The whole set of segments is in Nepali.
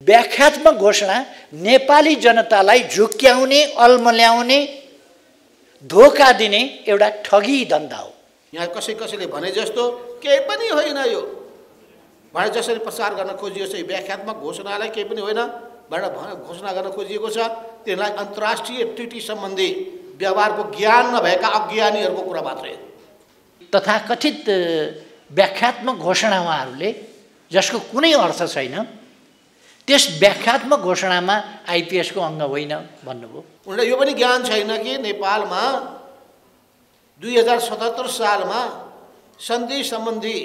व्याख्यात्मक घोषणा नेपाली जनतालाई झुक्क्याउने, अल्मल्याउने, धोका दिने एउटा ठगी धन्दा हो। यहाँ कसैले भने जस्तो केही पनि होइन, यो भने जसरी प्रचार गर्न खोजिएको छ व्याख्यात्मक घोषणालाई केही पनि होइन भनेर घोषणा गर्न खोजिएको छ। त्यसलाई अन्तर्राष्ट्रिय ट्रिटी सम्बन्धी व्यवहारको ज्ञान नभएका अज्ञानीहरूको कुरा मात्रै हो। तथाकथित व्याख्यात्मक घोषणा उहाँहरूले जसको कुनै अर्थ छैन, त्यस व्याख्यात्मक घोषणामा आइपिएसको अङ्ग होइन भन्नुभयो। उनलाई यो पनि ज्ञान छैन कि नेपालमा 2077 सालमा सन्धि सम्बन्धी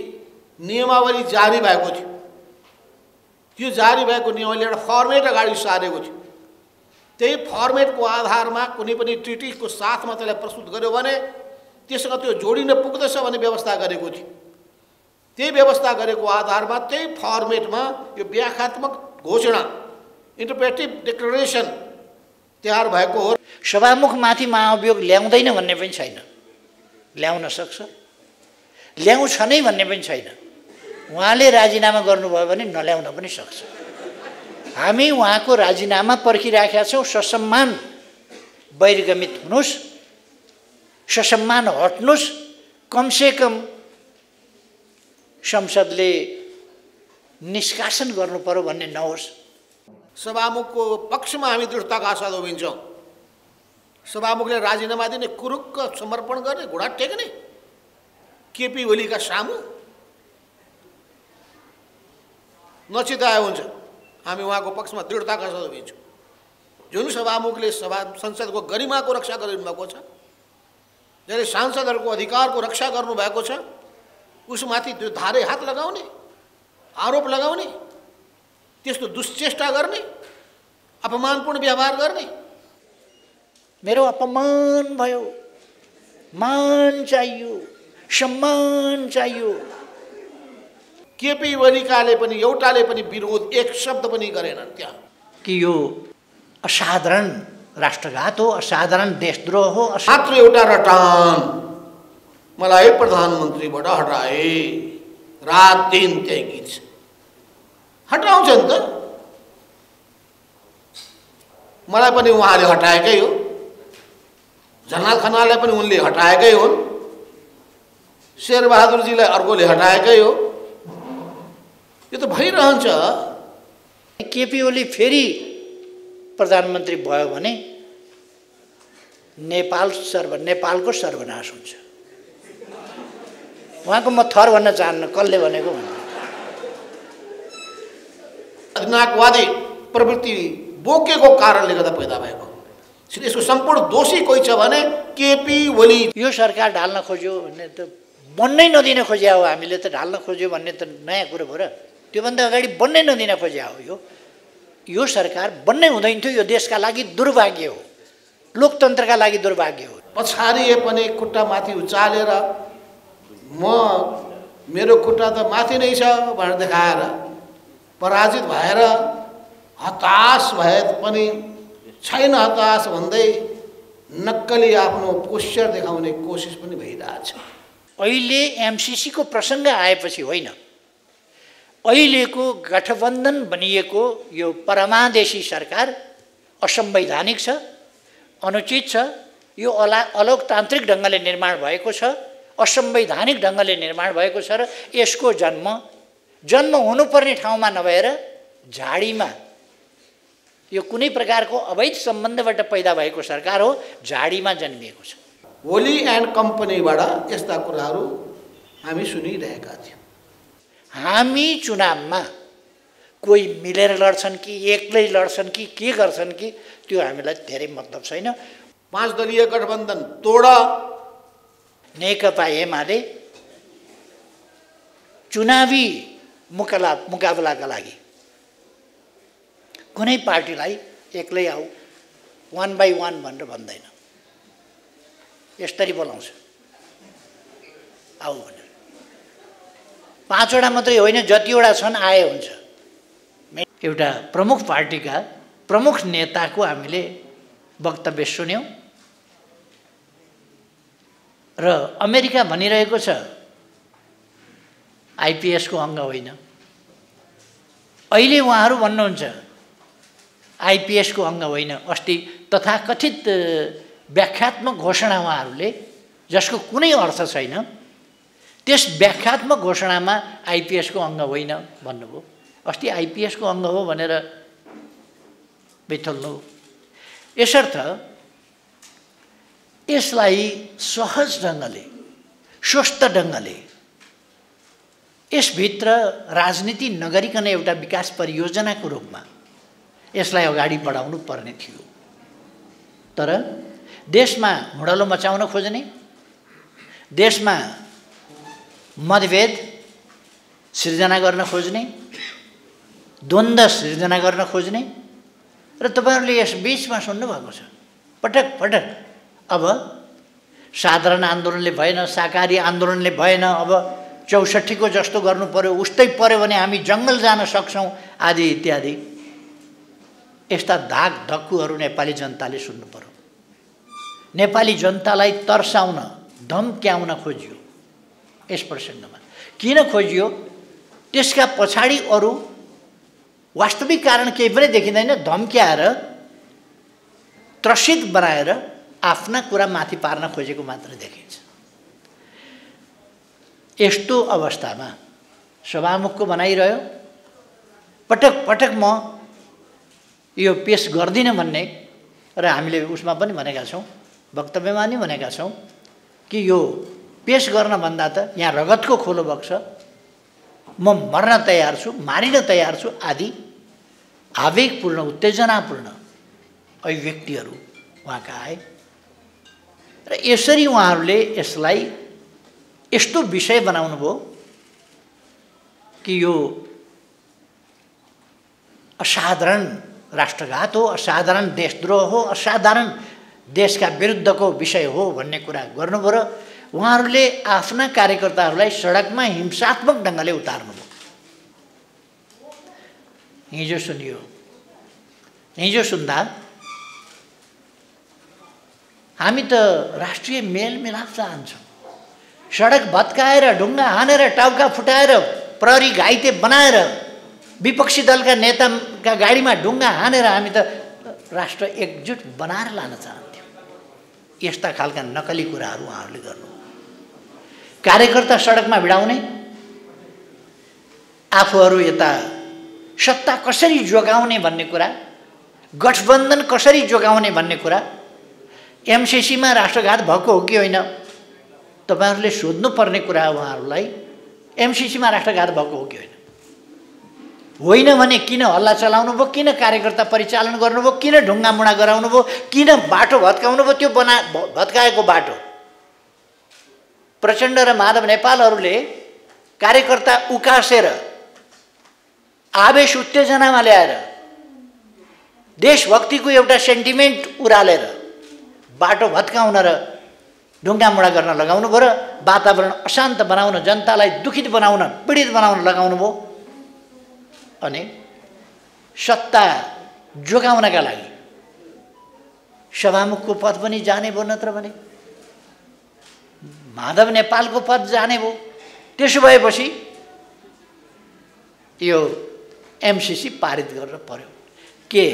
नियमावली जारी भएको थियो। त्यो जारी भएको नियमावली एउटा फर्मेट अगाडि सारेको थियो। त्यही फर्मेटको आधारमा कुनै पनि ट्रिटीको साथमा त्यसलाई प्रस्तुत गर्यो भने त्यससँग त्यो जोडिन पुग्दछ भन्ने व्यवस्था गरेको थियो। त्यही व्यवस्था गरेको आधारमा त्यही फर्मेटमा यो व्याख्यात्मक घोषणा, इन्टरप्रेटिभ डिक्लेरेसन तयार भएको हो। सभामुखमाथि महाअभियोग ल्याउँदैन भन्ने पनि छैन, ल्याउन सक्छ, ल्याउँछ नै भन्ने पनि छैन। उहाँले राजीनामा गर्नुभयो भने नल्याउन पनि सक्छ। हामी उहाँको राजीनामा पर्खिराखेका छौँ। ससम्मान बहिर्गमित हुनुहोस्, ससम्मान हट्नुहोस्, कमसेकम संसदले निष्कासन गर्नु पर्यो भन्ने नहोस्। सभामुखको पक्षमा हामी दृढताका साथ उभिन्छौँ। सभामुखले राजीनामा दिने, कुरुक्क समर्पण गर्ने, घुँडा टेक्ने केपी ओलीका सामु नचिताए हुन्छ। हामी उहाँको पक्षमा दृढताका साथ उभिन्छौँ। जुन सभामुखले संसदको गरिमाको रक्षा गरिनु भएको छ, जसले सांसदहरूको अधिकारको रक्षा गर्नुभएको छ, उसमाथि त्यो धारे हात लगाउने, आरोप लगाउने, त्यस्तो दुश्चेष्टा गर्ने, अपमानपूर्ण व्यवहार गर्ने। मेरो अपमान भयो, मान चाहियो, सम्मान चाहियो। केपी ओलीकाले पनि एउटाले पनि विरोध एक शब्द पनि गरेनन् त्यहाँ कि यो असाधारण राष्ट्रघात हो, असाधारण देशद्रोह हो। मात्र एउटा रटान, मलाई प्रधानमन्त्रीबाट हटाए, रात दिन त्यही गीत छ। हटाउँछ नि त, मलाई पनि उहाँले हटाएकै हो, झलनाथ खनाललाई पनि उनले हटाएकै हुन्, शेरबहादुरजीलाई अर्कोले हटाएकै हो। यो त भइरहन्छ। केपी ओली फेरि प्रधानमन्त्री भयो भने नेपालको सर्वनाश हुन्छ। उहाँको म थर भन्न चाहन्न, कसले भनेको भन्नु। अधिनायकवादी प्रवृत्ति बोकेको कारणले गर्दा पैदा भएको। यसको सम्पूर्ण दोषी कोही छ भने केपी ओली। यो सरकार ढाल्न खोज्यो भन्ने त बन्नै नदिन खोज्या हो। हामीले त ढाल्न खोज्यो भन्ने त नयाँ कुरो भयो र। त्योभन्दा अगाडि बन्नै नदिन खोज्या हो। यो सरकार बन्नै हुँदैन थियो। यो देशका लागि दुर्भाग्य हो, लोकतन्त्रका लागि दुर्भाग्य हो। पछाडिए पनि खुट्टा माथि उचालेर मेरो खुट्टा त माथि नै छ भनेर देखाएर पराजित भएर हताश भए पनि छैन हताश भन्दै नक्कली आफ्नो पोस्चर देखाउने कोसिस पनि भइरहेछ। अहिले एमसीसीको प्रसङ्ग आएपछि होइन, अहिलेको गठबन्धन बनिएको यो परमादेशी सरकार असंवैधानिक छ, अनुचित छ। यो अलोकतान्त्रिक ढङ्गले निर्माण भएको छ, असंवैधानिक ढङ्गले निर्माण भएको छ र यसको जन्म हुनुपर्ने ठाउँमा नभएर झाडीमा, यो कुनै प्रकारको अवैध सम्बन्धबाट पैदा भएको सरकार हो, झाडीमा जन्मिएको छ। ओली एन्ड कम्पनीबाट यस्ता कुराहरू हामी सुनिरहेका थियौँ। हामी चुनावमा कोही मिलेर लड्छन् कि एक्लै लड्छन् कि के गर्छन् कि त्यो हामीलाई धेरै मतलब छैन। 5 दलीय गठबन्धन तोड। नेकपा एमाले चुनावी मुकाबलाका लागि कुनै पार्टीलाई एक्लै आऊ 1 by 1 भनेर भन्दैन, यसरी बोलाउँछ आऊ भनेर। 5 वटा मात्रै होइन, जतिवटा छन् आए हुन्छ। एउटा प्रमुख पार्टीका प्रमुख नेताको हामीले वक्तव्य सुन्यौँ र अमेरिका भनिरहेको छ आइपिएसको अङ्ग होइन। अहिले उहाँहरू भन्नुहुन्छ आइपिएसको अङ्ग होइन। अस्ति तथाकथित व्याख्यात्मक घोषणा उहाँहरूले, जसको कुनै अर्थ छैन, त्यस व्याख्यात्मक घोषणामा आइपिएसको अङ्ग होइन भन्नुभयो। अस्ति आइपिएसको अङ्ग हो भनेर बेथल्नु। यसर्थ यसलाई सहज ढङ्गले, स्वस्थ ढङ्गले, यसभित्र राजनीति नगरिकन एउटा विकास परियोजनाको रूपमा यसलाई अगाडि बढाउनु पर्ने थियो। तर देशमा हुडलो मचाउन खोज्ने, देशमा मतभेद सिर्जना गर्न खोज्ने, द्वन्द्व सिर्जना गर्न खोज्ने र तपाईहरुले यस बीचमा सुन्नुभएको छ पटक पटक। अब साधारण आन्दोलनले भएन, शाकाहारी आन्दोलनले भएन, अब 64 को जस्तो गर्नु पर्यो, उस्तै पर्यो भने हामी जंगल जान सक्छौं आदि इत्यादि। यस्ता धाक धक्कुहरू नेपाली जनताले सुन्नु पर्यो। नेपाली जनतालाई तर्साउन, धम्क्याउन खोजियो यस प्रसङ्गमा। किन खोजियो? त्यसका पछाडी अरु वास्तविक कारण केही पनि देखिँदैन। धम्क्याएर, त्रसित बनाएर आफ्ना कुरा माथि पार्न खोजेको मात्र देखिन्छ। यस्तो अवस्थामा सभामुखको बनाइरह्यो। पटक पटक म यो पेश गर्दिन भन्ने र हामीले उसमा पनि भनेका छौं, वक्तव्यमा नि भनेका छौं कि यो पेश गर्न भन्दा त यहाँ रगतको खोलो बग्छ, म मर्न तयार छु, मारिन तयार छु आदि आवेगपूर्ण, उत्तेजनापूर्ण अभिव्यक्तिहरू उहाँका आए। र यसरी उहाँहरूले यसलाई यस्तो विषय बनाउनु भयो कि यो असाधारण राष्ट्रघात हो, असाधारण देशद्रोह हो, असाधारण देशका विरुद्धको विषय हो भन्ने कुरा गर्नुभयो। र उहाँहरूले आफ्ना कार्यकर्ताहरूलाई सडकमा हिंसात्मक ढङ्गले उतार्नुभयो। हिजो सुनियो, हिजो सुन्दा हामी त राष्ट्रिय मेलमिलाप चाहन्छौँ, सडक भत्काएर, ढुङ्गा हानेर, टाउका फुटाएर, प्रहरी घाइते बनाएर, विपक्षी दलका नेताका गाडीमा ढुङ्गा हानेर हामी त राष्ट्र एकजुट बनाएर लान चाहन्थ्यौँ। यस्ता खालका नकली कुराहरू उहाँहरूले गर्नु। कार्यकर्ता सडकमा भिडाउने, आफूहरू यता सत्ता कसरी जोगाउने भन्ने कुरा, गठबन्धन कसरी जोगाउने भन्ने कुरा, एमसीसीमा राष्ट्रघात भएको हो कि होइन तपाईहरुले सोध्नु पर्ने कुरा हो उहाँहरूलाई। एमसीसीमा राष्ट्रघात भएको हो कि होइन? होइन भने किन हल्ला चलाउनु भयो, किन कार्यकर्ता परिचालन गर्नुभयो, किन ढुङ्गा मुढा गराउनु भयो, किन बाटो भत्काउनु भयो? त्यो भत्काएको बाटो प्रचण्ड र माधव नेपालहरूले कार्यकर्ता उकासेर, आवेश उत्तेजनामा ल्याएर, देशभक्तिको एउटा सेन्टिमेन्ट उरालेर बाटो भत्काउन र ढुङ्गा मुढा गर्न लगाउनु भयो र वातावरण अशान्त बनाउन, जनतालाई दुखित बनाउन, पीडित बनाउन लगाउनु भयो। अनि सत्ता जोगाउनका लागि सभामुखको पद पनि जाने भयो, नत्र भने माधव नेपालको पद जाने भयो। त्यसो भएपछि यो एमसीसी पारित गर्न पर्यो। के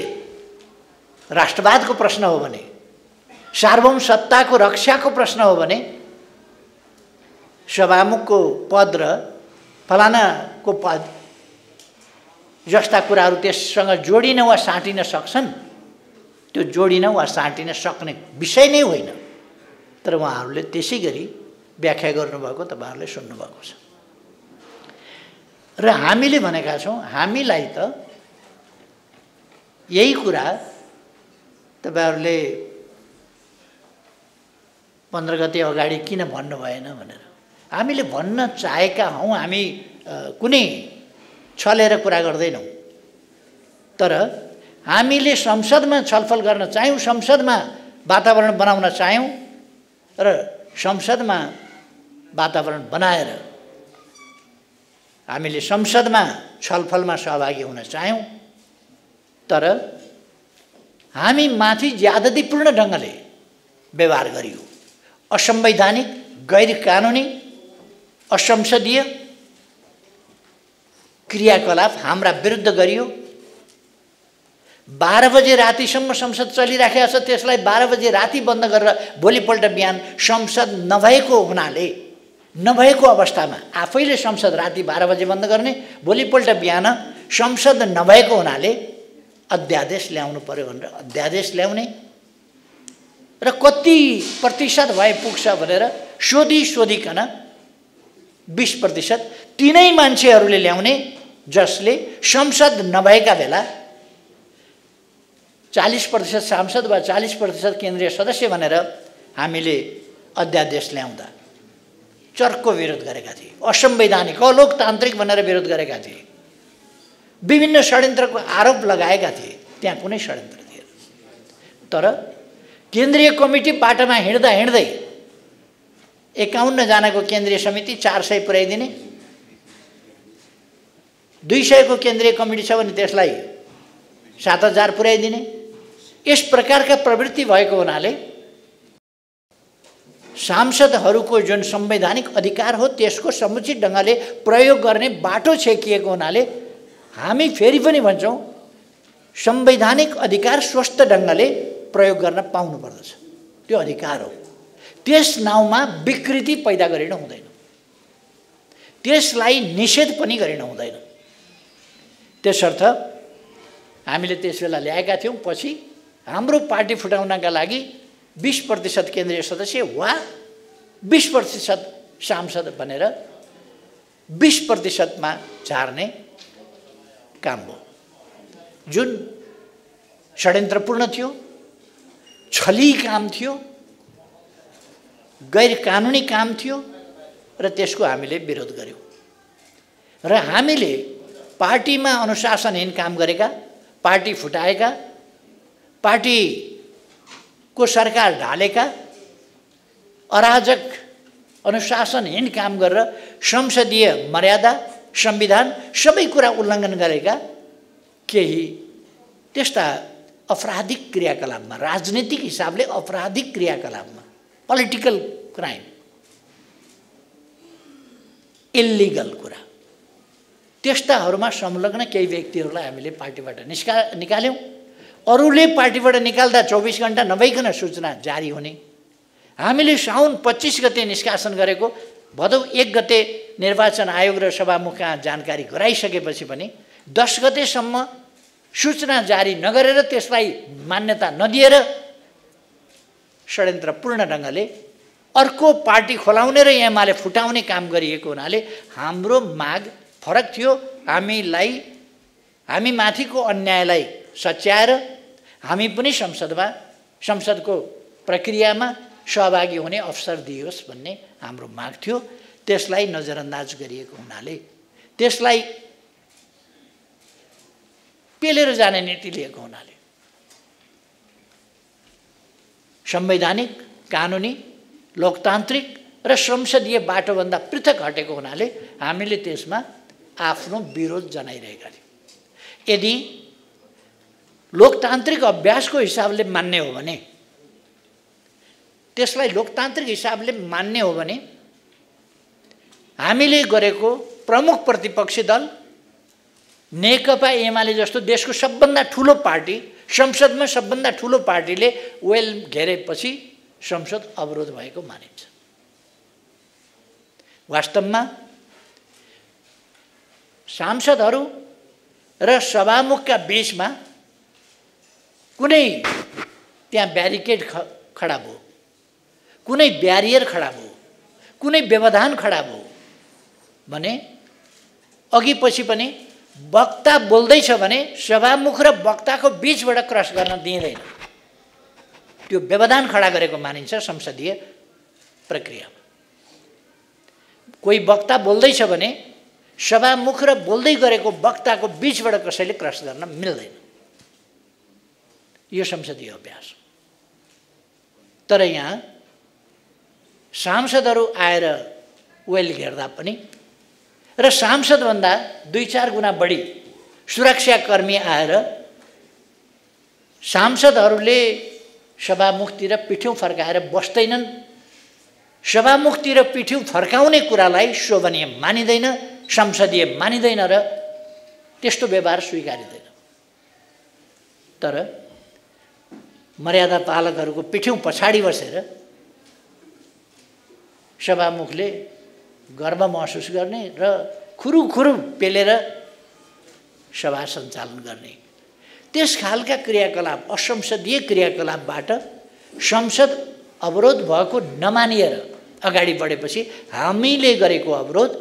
राष्ट्रवादको प्रश्न हो भने, सार्वभौम सत्ताको रक्षाको प्रश्न हो भने सभामुखको पद र फलानाको पद जस्ता कुराहरू त्यससँग जोडिन वा साटिन सक्छन्। त्यो जोडिन वा साटिन सक्ने विषय नै होइन। तर उहाँहरूले त्यसै गरी व्याख्या गर्नुभएको तपाईहरुले सुन्नुभएको छ। र हामीले भनेका छौँ, हामीलाई त यही कुरा तपाईहरुले 15 गते अगाडि किन भन्नु भएन भनेर हामीले भन्न चाहेका हौं। हामी कुनै छलेर कुरा गर्दैनौं। तर हामीले संसदमा छलफल गर्न चाह्यौं, संसदमा वातावरण बनाउन चाह्यौं र संसदमा वातावरण बनाएर हामीले संसदमा छलफलमा सहभागी हुन चाह्यौं। तर हामी माथि ज्यादतीपूर्ण ढङ्गले व्यवहार गरियो। असंवैधानिक, गैर कानुनी, असंसदीय क्रियाकलाप हाम्रा विरुद्ध गरियो। 12 बजे रातिसम्म संसद चलिराखेको छ, त्यसलाई 12 बजे राति बन्द गरेर भोलिपल्ट बिहान संसद नभएको हुनाले, नभएको अवस्थामा आफैले संसद राति 12 बजे बन्द गर्ने, भोलिपल्ट बिहान संसद नभएको हुनाले अध्यादेश ल्याउनु पर्यो भनेर अध्यादेश ल्याउने र कति प्रतिशत भए पुग्छ भनेर सोधिकन 20% तिनै मान्छेहरूले ल्याउने, जसले संसद नभएका बेला 40% सांसद वा 40% केन्द्रीय सदस्य भनेर हामीले अध्यादेश ल्याउँदा चर्को विरोध गरेका थिए, असंवैधानिक, अलोकतान्त्रिक भनेर विरोध गरेका थिए, विभिन्न षड्यन्त्रको आरोप लगाएका थिए। त्यहाँ कुनै षड्यन्त्र थिएन। तर केन्द्रीय कमिटी बाटोमा हिँड्दा हिँड्दै 51 जनाको केन्द्रीय समिति 400 पुर्याइदिने, 200 को केन्द्रीय कमिटी छ भने त्यसलाई 7000 पुर्याइदिने, यस प्रकारका प्रवृत्ति भएको हुनाले सांसदहरूको जुन संवैधानिक अधिकार हो त्यसको समुचित ढङ्गले प्रयोग गर्ने बाटो छेकिएको हुनाले हामी फेरि पनि भन्छौँ संवैधानिक अधिकार स्वस्थ ढङ्गले प्रयोग गर्न पाउनु पर्दछ। त्यो अधिकार हो। त्यस नाउँमा विकृति पैदा गरिन हुँदैन, त्यसलाई निषेध पनि गरिन हुँदैन। त्यसर्थ हामीले त्यसबेला ल्याएका थियौँ। पछि हाम्रो पार्टी फुटाउनका लागि 20% केन्द्रीय सदस्य वा 20% सांसद भनेर 20% मा झार्ने काम हो, जुन षड्यन्त्रपूर्ण थियो, छली काम थियो, गैर कानुनी काम थियो र त्यसको हामीले विरोध गर्यौं। र हामीले पार्टीमा अनुशासनहीन काम गरेका, पार्टी फुटाएका, पार्टीको सरकार ढालेका, अराजक अनुशासनहीन काम गरेर संसदीय मर्यादा, संविधान सबै कुरा उल्लङ्घन गरेका केही त्यस्ता अपराधिक क्रियाकलापमा, राजनीतिक हिसाबले अपराधिक क्रियाकलापमा, पोलिटिकल क्राइम, इल्लिगल कुरा, त्यस्ताहरूमा संलग्न केही व्यक्तिहरूलाई हामीले पार्टीबाट निकाल्यौँ। अरूले पार्टीबाट निकाल्दा 24 घण्टा नभइकन सूचना जारी हुने। हामीले साउन 25 गते निष्कासन गरेको भदौ 1 गते निर्वाचन आयोग र सभामुखमा जानकारी गराइसकेपछि पनि 10 गतेसम्म सूचना जारी नगरेर त्यसलाई मान्यता नदिएर षड्यन्त्रपूर्ण ढङ्गले अर्को पार्टी खोलाउने र एमाले फुटाउने काम गरिएको हुनाले हाम्रो माग फरक थियो। हामी माथिको अन्यायलाई सच्याएर हामी पनि संसदको प्रक्रियामा सहभागी हुने अवसर दियोस् भन्ने हाम्रो माग थियो। त्यसलाई नजरअन्दाज गरिएको हुनाले, त्यसलाई पेलेर जाने नीति लिएको हुनाले, संवैधानिक, कानुनी, लोकतान्त्रिक र संसदीय बाटोभन्दा पृथक हटेको हुनाले हामीले त्यसमा आफ्नो विरोध जनाइरहेका थियौँ। यदि लोकतान्त्रिक अभ्यासको हिसाबले मान्ने हो भने, त्यसलाई लोकतान्त्रिक हिसाबले मान्ने हो भने हामीले गरेको प्रमुख प्रतिपक्षी दल नेकपा एमाले जस्तो देशको सबभन्दा ठुलो पार्टी, संसदमा सबभन्दा ठुलो पार्टीले वेल घेरेपछि संसद अवरोध भएको मानिन्छ। वास्तवमा सांसदहरू र सभामुखका बीचमा कुनै त्यहाँ ब्यारिकेड खडा भयो, कुनै ब्यारियर खडा भयो, कुनै व्यवधान खडा भयो भने अघि पछि पनि वक्ता बोल्दैछ भने सभामुख र वक्ताको बीचबाट क्रस गर्न दिइँदैन। त्यो व्यवधान खडा गरेको मानिन्छ संसदीय प्रक्रियामा। कोही वक्ता बोल्दैछ भने सभामुख र बोल्दै गरेको वक्ताको बीचबाट कसैले क्रस गर्न मिल्दैन। यो संसदीय अभ्यास। तर यहाँ सांसदहरू आएर वेल घेर्दा पनि र सांसदभन्दा 2-4 गुणा बढी सुरक्षाकर्मी आएर सांसदहरूले सभामुखतिर पिठ्यौँ फर्काएर बस्दैनन्। सभामुखतिर पिठ्यौँ फर्काउने कुरालाई शोभनीय मानिँदैन, संसदीय मानिँदैन र त्यस्तो व्यवहार स्वीकारिँदैन। तर मर्यादा पालकहरूको पिठ्यौँ पछाडि बसेर सभामुखले गर्व महसुस गर्ने र खुरुखुरु पेलेर सभा सञ्चालन गर्ने, त्यस खालका क्रियाकलाप, असंसदीय क्रियाकलापबाट संसद अवरोध भएको नमानिएर अगाडि बढेपछि हामीले गरेको अवरोध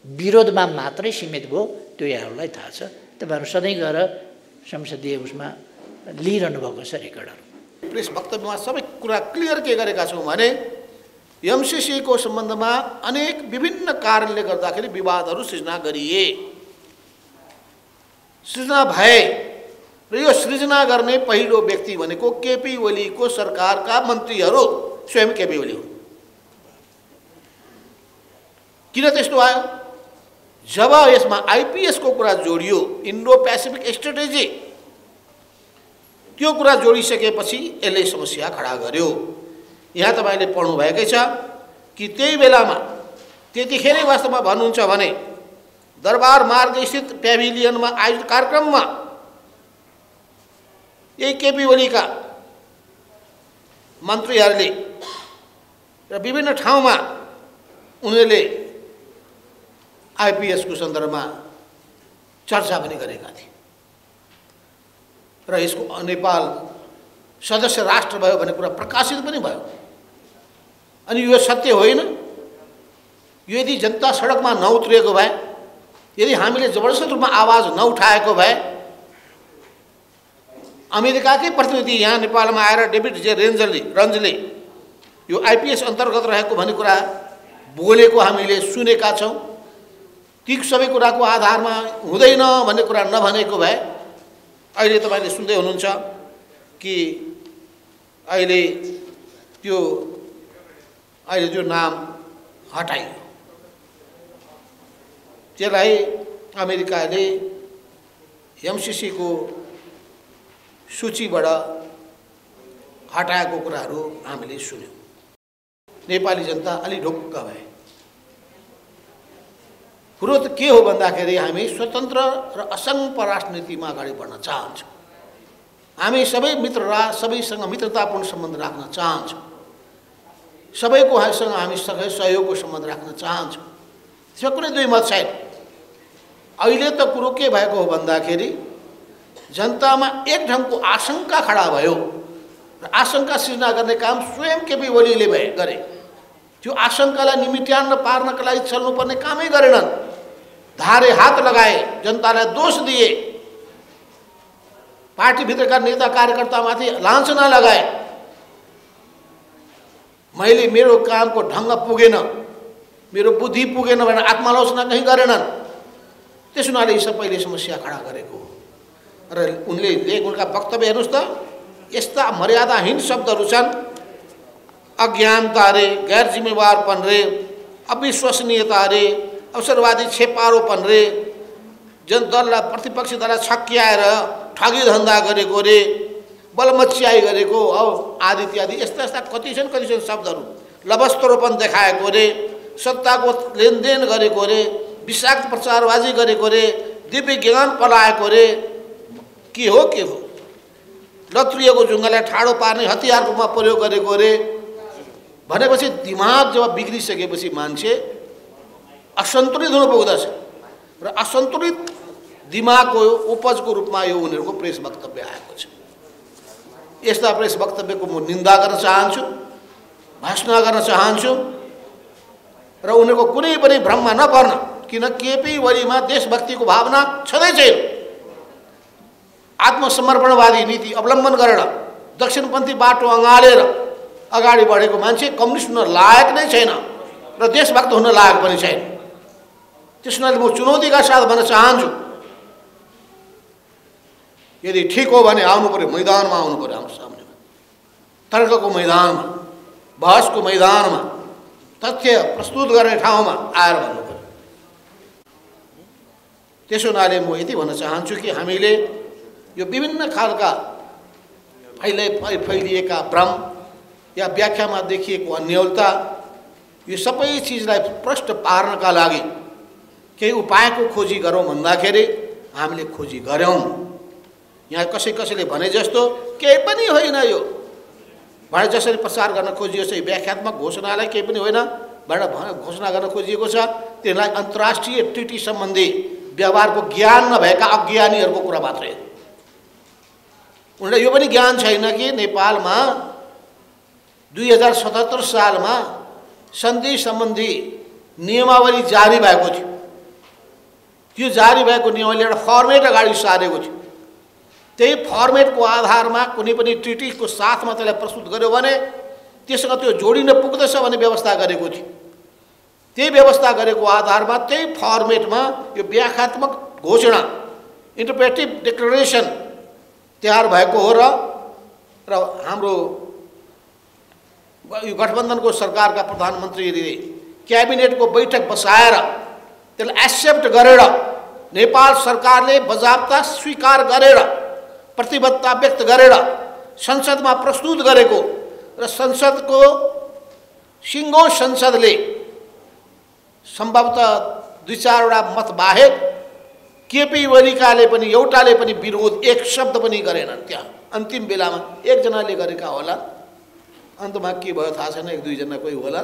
विरोधमा मात्रै सीमित भयो। त्यो यहाँहरूलाई थाहा छ। तपाईँहरू सधैँ गएर संसदीय उसमा लिइरहनु भएको छ रेकर्डहरू। प्रेस वक्तव्यमा सबै कुरा क्लियर के गरेका छौँ भने एमसीसीको सम्बन्धमा अनेक विभिन्न कारणले गर्दाखेरि विवादहरू सृजना गरिए, सृजना भए र यो सृजना गर्ने पहिलो व्यक्ति भनेको केपी ओलीको सरकारका मन्त्रीहरू स्वयं केपी ओली हुन्। किन त्यस्तो आयो? जब यसमा आइपीएसको कुरा जोडियो, इन्डो पेसिफिक स्ट्रेटेजी, त्यो कुरा जोडिसकेपछि यसले समस्या खडा गर्यो। यहाँ तपाईँले पढ्नुभएकै छ कि त्यही बेलामा त्यतिखेरै वास्तवमा भन्नुहुन्छ भने दरबार मार्ग स्थित पेभिलियनमा आयोजित कार्यक्रममा यही केपी ओलीका मन्त्रीहरूले र विभिन्न ठाउँमा उनीहरूले आइपीएसको सन्दर्भमा चर्चा पनि गरेका थिए र यसको नेपाल सदस्य राष्ट्र भयो भन्ने कुरा प्रकाशित पनि भयो। अनि यो सत्य होइन। यदि जनता सडकमा नउत्रिएको भए, यदि हामीले जबरजस्त रूपमा आवाज नउठाएको भए, अमेरिकाकै प्रतिनिधि यहाँ नेपालमा आएर डेभिड जे रन्जले यो आइपीएस अन्तर्गत रहेको भन्ने कुरा बोलेको हामीले सुनेका छौँ। ती सबै कुराको आधारमा हुँदैन भन्ने कुरा नभनेको भए अहिले तपाईँले सुन्दै हुनुहुन्छ कि अहिले त्यो नाम हटाइयो। त्यसलाई अमेरिकाले एमसीसीको सूचीबाट हटाएको कुराहरू हामीले सुन्यौँ। नेपाली जनता अलि ढुक्क भए। कुरो त के हो भन्दाखेरि हामी स्वतन्त्र र असङ्ग राजनीतिमा अगाडि बढ्न चाहन्छौँ। हामी सबै सबैसँग मित्रतापूर्ण सम्बन्ध राख्न चाहन्छौँ। सबैसँग हामी सहयोगको सम्बन्ध राख्न चाहन्छौँ। त्यसमा कुनै दुई मत छैन। अहिले त कुरो के भएको हो भन्दाखेरि जनतामा एक ढङ्गको आशंका खडा भयो र आशंका सृजना गर्ने काम स्वयं केपी ओलीले गरे। त्यो आशंकालाई निमिट्यान्न पार्नका लागि चल्नुपर्ने कामै गरेनन्। धारे हात लगाए, जनतालाई दोष दिए, पार्टीभित्रका नेता कार्यकर्तामाथि लाञ्छना लगाए। मैले मेरो कामको ढङ्ग पुगेन, मेरो बुद्धि पुगेन भनेर आत्मालोचना कहीँ गरेनन्। त्यस हुनाले यी सबैले समस्या खडा गरेको हो। र उनका वक्तव्य हेर्नुहोस् त, यस्ता मर्यादाहीन शब्दहरू छन्। अज्ञानता रे, गैर जिम्मेवारपन रे, अविश्वसनीयता रे, अवसरवादी छेपारोपन रे, दललाई प्रतिपक्षी दललाई छक्क्याएर ठगी धन्दा गरेको रे, बलमच्याई गरेको आदि इत्यादि यस्ता यस्ता कति छन् शब्दहरू। लवस्त्रोपन देखाएको रे, सत्ताको लेनदेन गरेको रे, विषाक्त प्रचारबाजी गरेको रे, दिव्य ज्ञान पलाएको रे, के हो लत्रिएको जुङ्गालाई ठाडो पार्ने हतियार रूपमा प्रयोग गरेको रे भनेपछि दिमाग जब बिग्रिसकेपछि मान्छे असन्तुलित हुन पुग्दछ र असन्तुलित दिमागको उपजको रूपमा यो उनीहरूको प्रेस वक्तव्य आएको छ। यस्ता प्रेस वक्तव्यको म निन्दा गर्न चाहन्छु, भर्त्सना गर्न चाहन्छु र उनीहरूको कुनै पनि भ्रममा नपर्न। किन केपी ओलीमा देशभक्तिको भावना छँदै छैन। आत्मसमर्पणवादी नीति अवलम्बन गरेर दक्षिणपन्थी बाटो अँगालेर अगाडि बढेको मान्छे कम्युनिस्ट हुन लायक नै छैन र देशभक्त हुन लायक पनि छैन। त्यस हुनाले म चुनौतीका साथ भन्न चाहन्छु, यदि ठिक हो भने आउनु पर्यो, मैदानमा आउनु पर्यो, हाम्रो सामनेमा, तर्कको मैदानमा, बहसको मैदानमा, तथ्य प्रस्तुत गर्ने ठाउँमा आएर भन्नु पर्यो। त्यसो हुनाले म यति भन्न चाहन्छु कि हामीले यो विभिन्न खालका फैलिएका भ्रम या व्याख्यामा देखिएको अन्योलता, यो सबै चिजलाई प्रष्ट पार्नका लागि केही उपायको खोजी गरौँ भन्दाखेरि हामीले खोजी गऱ्यौँ। यहाँ कसैले भने जस्तो केही पनि होइन, यो भने जसरी प्रचार गर्न खोजियो चाहिँ व्याख्यात्मक घोषणालाई केही पनि होइन भनेर घोषणा गर्न खोजिएको छ। त्यसलाई अन्तर्राष्ट्रिय ट्रिटी सम्बन्धी व्यवहारको ज्ञान नभएका अज्ञानीहरूको कुरा मात्रै। उनलाई यो पनि ज्ञान छैन कि नेपालमा 2077 सालमा सन्धि सम्बन्धी नियमावली जारी भएको थियो। त्यो जारी भएको नियमावली एउटा फर्मेट अगाडि सारेको थियो। त्यही फर्मेटको आधारमा कुनै पनि ट्रिटीको साथमा त्यसलाई प्रस्तुत गर्यो भने त्यससँग त्यो जोडिन पुग्दछ भन्ने व्यवस्था गरेको थियो। त्यही व्यवस्था गरेको आधारमा त्यही फर्मेटमा यो व्याख्यात्मक घोषणा इन्टरप्रेटिभ डिक्लेरेसन तयार भएको हो र हाम्रो यो गठबन्धनको सरकारका प्रधानमन्त्रीले क्याबिनेटको बैठक बसाएर त्यसलाई एक्सेप्ट गरेर नेपाल सरकारले बजाबता स्वीकार गरेर प्रतिबद्धता व्यक्त गरेर संसदमा प्रस्तुत गरेको र संसदको सिङ्गो संसदले सम्भवतः 2-4वटा मत बाहेक केपी ओलीकाले पनि एउटाले पनि विरोध एक शब्द पनि गरेनन्। त्यहाँ अन्तिम बेलामा एकजनाले गरेका होला, अन्तमा के भयो थाहा छैन, 1-2 जना कोही होला।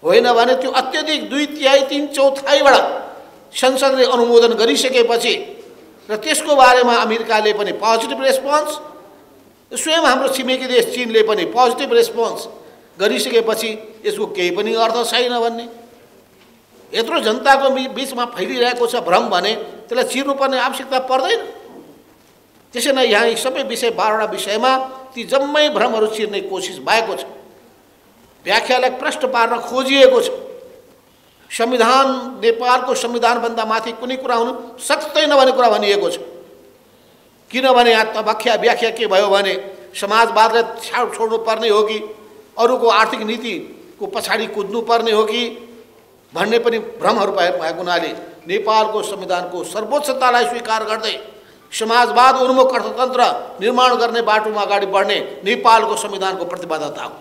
होइन भने त्यो अत्यधिक 2/3 3/4बाट संसदले अनुमोदन गरिसकेपछि र त्यसको बारेमा अमेरिकाले पनि पोजिटिभ रेस्पोन्स, स्वयं हाम्रो छिमेकी देश चीनले पनि पोजिटिभ रेस्पोन्स गरिसकेपछि यसको केही पनि अर्थ छैन भन्ने यत्रो जनताको बीचमा फैलिरहेको छ भ्रम भने त्यसलाई चिर्नुपर्ने आवश्यकता पर्दैन। त्यसै नै यहाँ सबै विषय 12वटा विषयमा ती जम्मै भ्रमहरू चिर्ने कोसिस भएको छ। व्याख्यालाई प्रश्न पार्न खोजिएको छ। संविधान नेपालको संविधानभन्दा माथि कुनै कुरा हुनु सक्दैन भन्ने कुरा भनिएको छ। किनभने यहाँ व्याख्या के भयो भने समाजवादलाई छोड्नु पर्ने हो कि अरूको आर्थिक नीतिको पछाडि कुद्नु पर्ने हो कि भन्ने पनि भ्रमहरू भएको हुनाले नेपालको संविधानको सर्वोच्चतालाई स्वीकार गर्दै समाजवाद उन्मुख अर्थतन्त्र निर्माण गर्ने बाटोमा अगाडि बढ्ने नेपालको संविधानको प्रतिबद्धता हो।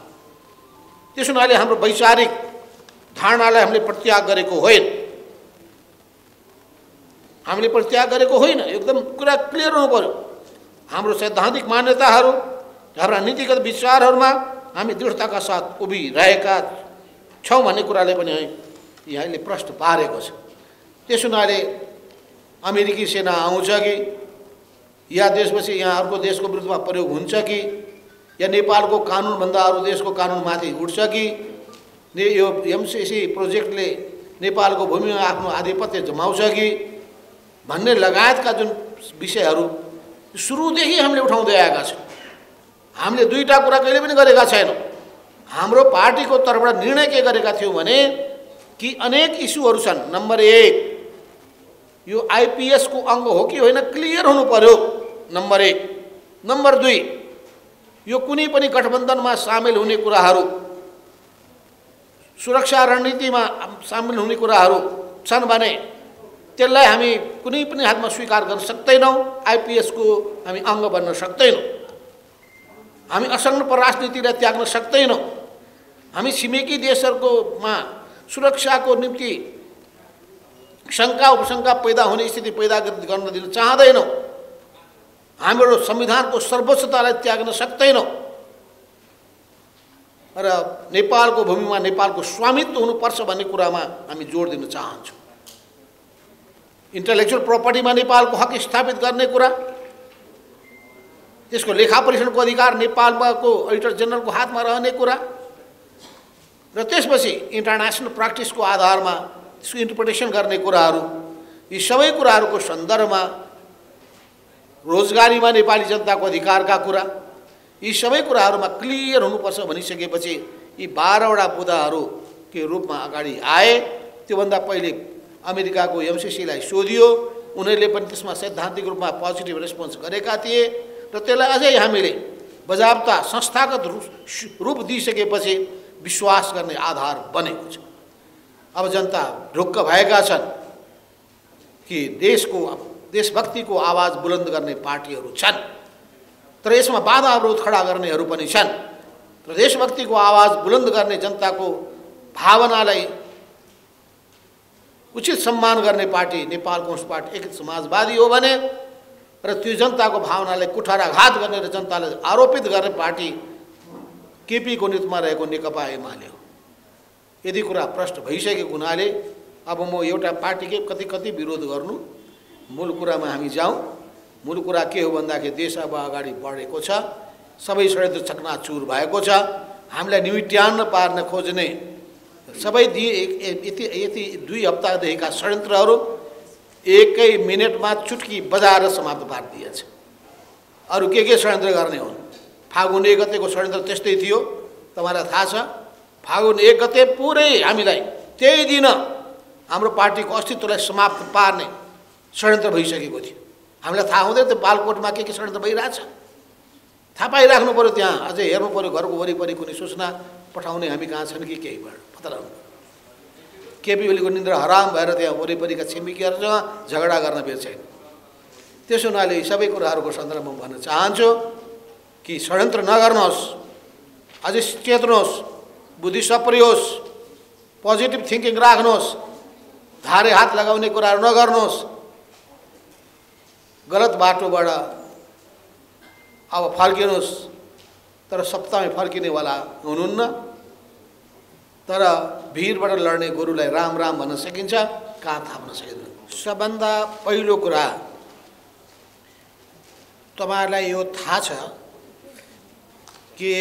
त्यस हुनाले हाम्रो वैचारिक धारणालाई हामीले परित्याग गरेको होइन। हामीले परित्याग गरेको होइन, एकदम कुरा क्लियर हुनु पर्यो। हाम्रो सैद्धान्तिक मान्यताहरू, हाम्रा नीतिगत विचारहरूमा हामी दृढताका साथ उभिरहेका छौँ भन्ने कुराले पनि यहाँले प्रश्न पारेको छ। त्यस हुनाले अमेरिकी सेना आउँछ कि या त्यसपछि यहाँ अर्को देशको विरुद्धमा प्रयोग हुन्छ कि या नेपालको कानुनभन्दा अरू देशको कानुनमाथि उठ्छ कि यो एमसिसी प्रोजेक्टले नेपालको भूमिमा आफ्नो आधिपत्य जमाउँछ कि भन्ने लगायतका जुन विषयहरू सुरुदेखि हामीले उठाउँदै आएका छौँ। हामीले दुईटा कुरा कहिले पनि गरेका छैनौँ। हाम्रो पार्टीको तर्फबाट निर्णय के गरेका थियौँ भने कि अनेक इस्युहरू छन्। नम्बर 1 यो आइपिएसको अङ्ग हो कि होइन क्लियर हुनु पर्यो, नम्बर 1। नम्बर 2 यो कुनै पनि गठबन्धनमा सामेल हुने कुराहरू, सुरक्षा रणनीतिमा सामेल हुने कुराहरू छन् भने त्यसलाई हामी कुनै पनि हातमा स्वीकार गर्न सक्दैनौँ। आइपिएसको हामी अङ्ग बन्न सक्दैनौँ। हामी असंलग्न राजनीतिलाई त्याग्न सक्दैनौँ। हामी छिमेकी देशहरूकोमा सुरक्षाको निम्ति शङ्का उपशङ्का पैदा हुने स्थिति पैदा गर्न दिन चाहँदैनौँ। हाम्रो संविधानको सर्वोच्चतालाई त्याग्न सक्दैनौँ र नेपालको भूमिमा नेपालको स्वामित्व हुनुपर्छ भन्ने कुरामा हामी जोड दिन चाहन्छौँ। इन्टेलेक्चुअल प्रपर्टीमा नेपालको हक स्थापित गर्ने कुरा, त्यसको लेखा परीक्षणको अधिकार नेपालको अडिटर जनरलको हातमा रहने कुरा र त्यसपछि इन्टरनेसनल प्र्याक्टिसको आधारमा त्यसको इन्टरप्रिटेसन गर्ने कुराहरू, यी सबै कुराहरूको सन्दर्भमा रोजगारीमा नेपाली जनताको अधिकारका कुरा, यी सबै कुराहरूमा क्लियर हुनुपर्छ भनिसकेपछि यी 12वटा बुदाहरू के रूपमा अगाडि आए। त्योभन्दा पहिले अमेरिकाको एमसिसीलाई सोधियो, उनीहरूले पनि त्यसमा सैद्धान्तिक रूपमा पोजिटिभ रेस्पोन्स गरेका थिए र त्यसलाई अझै हामीले बजाबता संस्थागत रूप दिइसकेपछि विश्वास गर्ने आधार बनेको छ। अब जनता ढुक्क भएका छन् कि देशभक्तिको आवाज बुलन्द गर्ने पार्टीहरू छन्, तर यसमा बाधा अवरोध खडा गर्नेहरू पनि छन्। तर देशभक्तिको आवाज बुलन्द गर्ने जनताको भावनालाई उचित सम्मान गर्ने पार्टी नेपाल कम्युनिस्ट पार्टी एक समाजवादी हो भने र त्यो जनताको भावनालाई कुठाराघात गर्ने र जनतालाई आरोपित गर्ने पार्टी केपीको नेतृत्वमा रहेको नेकपा एमाले हो। यदि कुरा प्रश्न भइसकेको हुनाले अब म एउटा पार्टीकै कति कति विरोध गर्नु, मूल कुरामा हामी जाउँ। मूल कुरा के हो भन्दाखेरि देश अब अगाडि बढेको छ, सबै षड्यन्त्र चकनाचुर भएको छ। हामीलाई निमिट्यान्न पार्न खोज्ने सबै यति 2 हप्तादेखिका षड्यन्त्रहरू एकै मिनेटमा चुटकी बजाएर समाप्त पारिदिएछ। अरू के षड्यन्त्र गर्ने हुन्? फागुन 1 गतेको षड्यन्त्र त्यस्तै थियो, तपाईँलाई थाहा छ। फागुन 1 गते पुरै हामीलाई त्यही दिन हाम्रो पार्टीको अस्तित्वलाई समाप्त पार्ने षड्यन्त्र भइसकेको थियो। हामीलाई थाहा हुँदैन त्यो बालकोटमा के षड्यन्त्र भइरहेछ, थाहा पाइराख्नु पऱ्यो। त्यहाँ अझै हेर्नु पऱ्यो, घरको वरिपरि कुनै सूचना पठाउने हामी कहाँ छन् कि केही पत्ता लगाउनु। केपी ओलीको निन्द्रा हराम भएर त्यहाँ वरिपरिका छिमेकीहरूसँग झगडा गर्न बेर छैन। त्यसो हुनाले सबै कुराहरूको सन्दर्भमा भन्न चाहन्छु कि षड्यन्त्र नगर्नुहोस्, अझै चेत्नुहोस्, बुद्धि सप्रियोस्, पोजिटिभ थिङ्किङ राख्नुहोस्, धारे हात लगाउने कुराहरू नगर्नुहोस्। गलत बाटोबाट अब फर्किनुहोस्, तर सप्ताहमै फर्किनेवाला हुनुहुन्न। तर भिरबाट लड्ने गोरुलाई राम राम भन्न सकिन्छ, कहाँ थाप्न सकिँदैन। सबभन्दा पहिलो कुरा तपाईँहरूलाई यो थाहा छ कि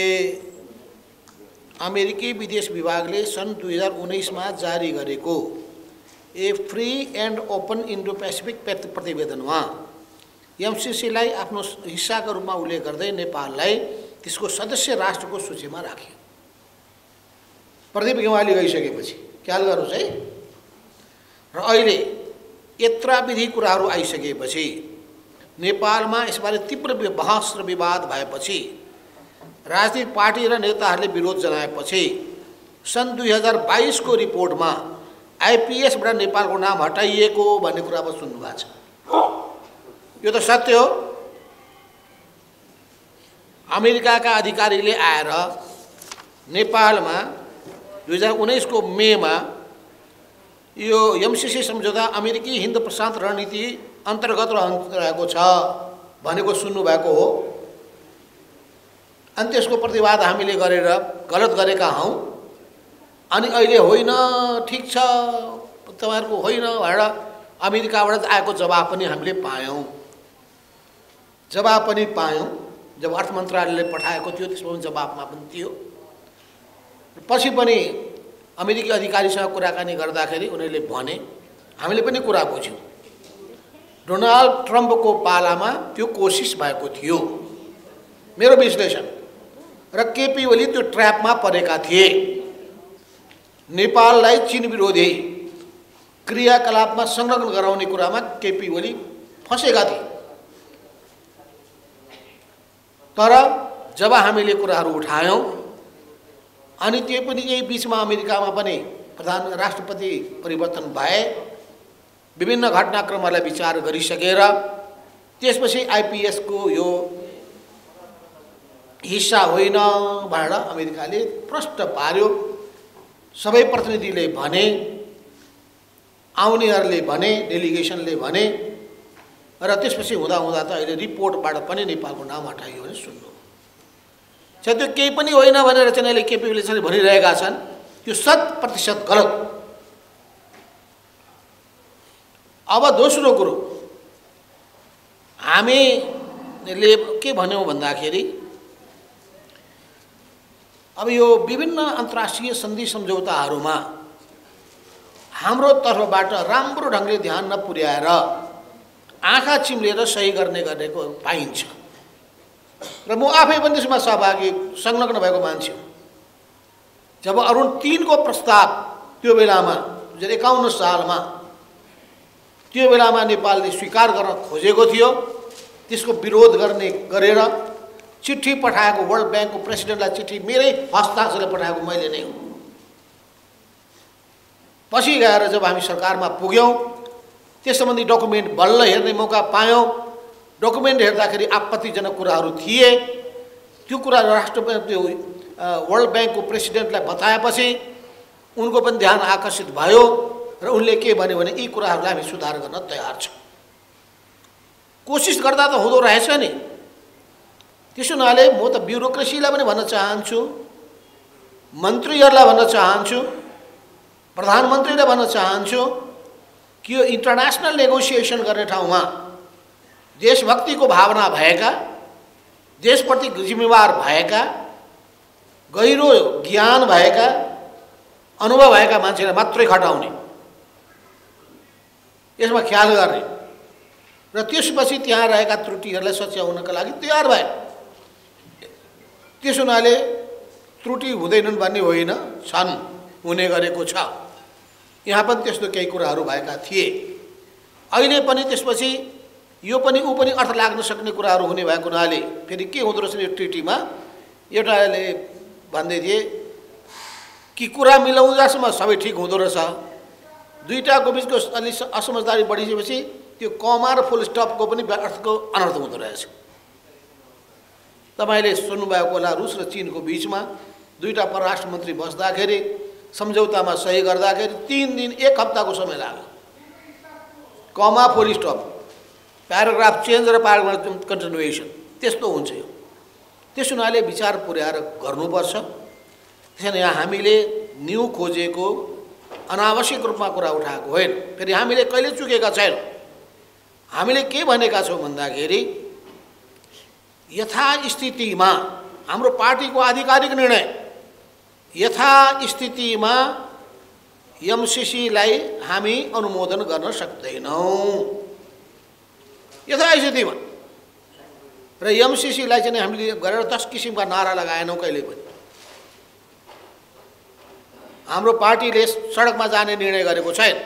अमेरिकी विदेश विभागले सन् 2019 मा जारी गरेको a free and open Indo Pacific प्रतिवेदनमा एमसिसीलाई आफ्नो हिस्साको रूपमा उल्लेख गर्दै नेपाललाई त्यसको सदस्य राष्ट्रको सूचीमा राख्यो। प्रदीप गेवाली गइसकेपछि ख्याल गर्नुहोस् है। र अहिले यत्राविधि कुराहरू आइसकेपछि नेपालमा यसबारे तीव्र बहस र विवाद भएपछि राजनीतिक पार्टी र नेताहरूले विरोध जनाएपछि सन् 2022 को रिपोर्टमा आइपिएसबाट नेपालको नाम हटाइएको भन्ने कुरा अब सुन्नुभएको छ। यो त सत्य हो। अमेरिकाका अधिकारीले आएर नेपालमा 2019 को मेमा यो एमसिसी सम्झौता अमेरिकी हिन्द प्रशान्त रणनीति अन्तर्गत रहेको छ भनेको सुन्नुभएको हो। अनि त्यसको प्रतिवाद हामीले गरेर गलत गरेका हौँ। अनि अहिले होइन ठिक छ तपाईँहरूको होइन भनेर अमेरिकाबाट आएको जवाब पनि हामीले पायौँ। जब अर्थ मन्त्रालयले पठाएको थियो त्यसमा पनि जवाबमा पनि थियो। पछि पनि अमेरिकी अधिकारीसँग कुराकानी गर्दाखेरि उनीहरूले भने, हामीले पनि कुरा बुझ्यौँ, डोनाल्ड ट्रम्पको पालामा त्यो कोसिस भएको थियो, मेरो विश्लेषण। र केपी ओली त्यो ट्र्यापमा परेका थिए। नेपाललाई चीन विरोधी क्रियाकलापमा संलग्न गराउने कुरामा केपी ओली फँसेका थिए। तर जब हामीले कुराहरू उठायौँ अनि त्यो पनि यही बिचमा अमेरिकामा पनि राष्ट्रपति परिवर्तन भए, विभिन्न घटनाक्रमहरूलाई विचार गरिसकेर त्यसपछि आइपिएसको यो हिस्सा होइन भनेर अमेरिकाले प्रश्न पार्यो। सबै प्रतिनिधिले भने, आउनेहरूले भने, डेलिगेसनले भने, र त्यसपछि हुँदा त अहिले रिपोर्टबाट पनि नेपालको नाम हटाइयो भने सुन्नु। त्यो केही पनि होइन भनेर चाहिँ अहिले केपी ओलीले भनिरहेका छन्, त्यो 100% गलत। अब दोस्रो कुरो हामीले के भन्यौँ भन्दाखेरि अब यो विभिन्न अन्तर्राष्ट्रिय सन्धि सम्झौताहरूमा हाम्रो तर्फबाट राम्रो ढङ्गले ध्यान नपुर्याएर आँखा चिम्लेर सही गरेको पाइन्छ। र म आफै पनि त्यसमा सहभागी संलग्न भएको मान्छे हो। जब अरुण 3 को प्रस्ताव त्यो बेलामा 2051 सालमा त्यो बेलामा नेपालले स्वीकार गर्न खोजेको थियो, त्यसको विरोध गरेर चिठी पठाएको, वर्ल्ड ब्याङ्कको प्रेसिडेन्टलाई चिठी मेरै हस्ताक्षरले पठाएको मैले नै हो। पछि गएर जब हामी सरकारमा पुग्यौँ त्यस सम्बन्धी डकुमेन्ट बल्ल हेर्ने मौका पायौँ। डकुमेन्ट हेर्दाखेरि आपत्तिजनक कुराहरू थिए। त्यो कुरा राष्ट्रपति वर्ल्ड ब्याङ्कको प्रेसिडेन्टलाई बताएपछि उनको पनि ध्यान आकर्षित भयो र उनले के भन्यो भने यी कुराहरूलाई हामी सुधार गर्न तयार छौँ। कोसिस गर्दा त हुँदो रहेछ नि। त्यसो हुनाले म त ब्युरोक्रेसीलाई पनि भन्न चाहन्छु, मन्त्रीहरूलाई भन्न चाहन्छु, प्रधानमन्त्रीलाई भन्न चाहन्छु कि यो इन्टरनेसनल नेगोसिएसन गर्ने ठाउँमा देशभक्तिको भावना भएका, देशप्रति जिम्मेवार भएका, गहिरो ज्ञान भएका, अनुभव भएका मान्छेलाई मात्रै खटाउने, यसमा ख्याल गर्ने र त्यसपछि त्यहाँ रहेका त्रुटिहरूलाई सच्याउनका लागि तयार भए। त्यसो हुनाले त्रुटि हुँदैनन् भन्ने होइन, छन्, हुने गरेको छ। यहाँ पनि त्यस्तो केही कुराहरू भएका थिए। अहिले पनि त्यसपछि यो पनि ऊ पनि अर्थ लाग्न सक्ने कुराहरू हुने भएको हुनाले फेरि के हुँदो रहेछ यो ट्रिटीमा, एउटाले भन्दै थिए कि कुरा मिलाउँदासम्म सबै ठिक हुँदो रहेछ, दुईटाको बिचको अलि असमझदारी बढिसकेपछि त्यो कमा र फुल स्टपको पनि अर्थको अनर्थ हुँदो रहेछ। तपाईँले सुन्नुभएको होला, रुस र चीनको बिचमा दुईटा परराष्ट्र मन्त्री बस्दाखेरि सम्झौतामा सही गर्दाखेरि 3 दिन 1 हप्ताको समय लाग्यो। कमा फुल स्टप, प्याराग्राफ चेन्ज र प्याराग्राफ कन्टिन्युएसन, त्यस्तो हुन्छ यो। त्यसो हुनाले विचार पुर्याएर गर्नुपर्छ। त्यसैले यहाँ हामीले न्यू खोजेको अनावश्यक रूपमा कुरा उठाएको होइन। फेरि हामीले कहिले चुकेका छैनौँ। हामीले के भनेका छौँ भन्दाखेरि यथास्थितिमा हाम्रो पार्टीको आधिकारिक निर्णय, यथास्थितिमा एमसीसीलाई हामी अनुमोदन गर्न सक्दैनौँ, यथास्थितिमा। र एमसीसीलाई चाहिँ हामीले गरेर 10 किसिमका नारा लगाएनौँ कहिले पनि। हाम्रो पार्टीले सडकमा जाने निर्णय गरेको छैन।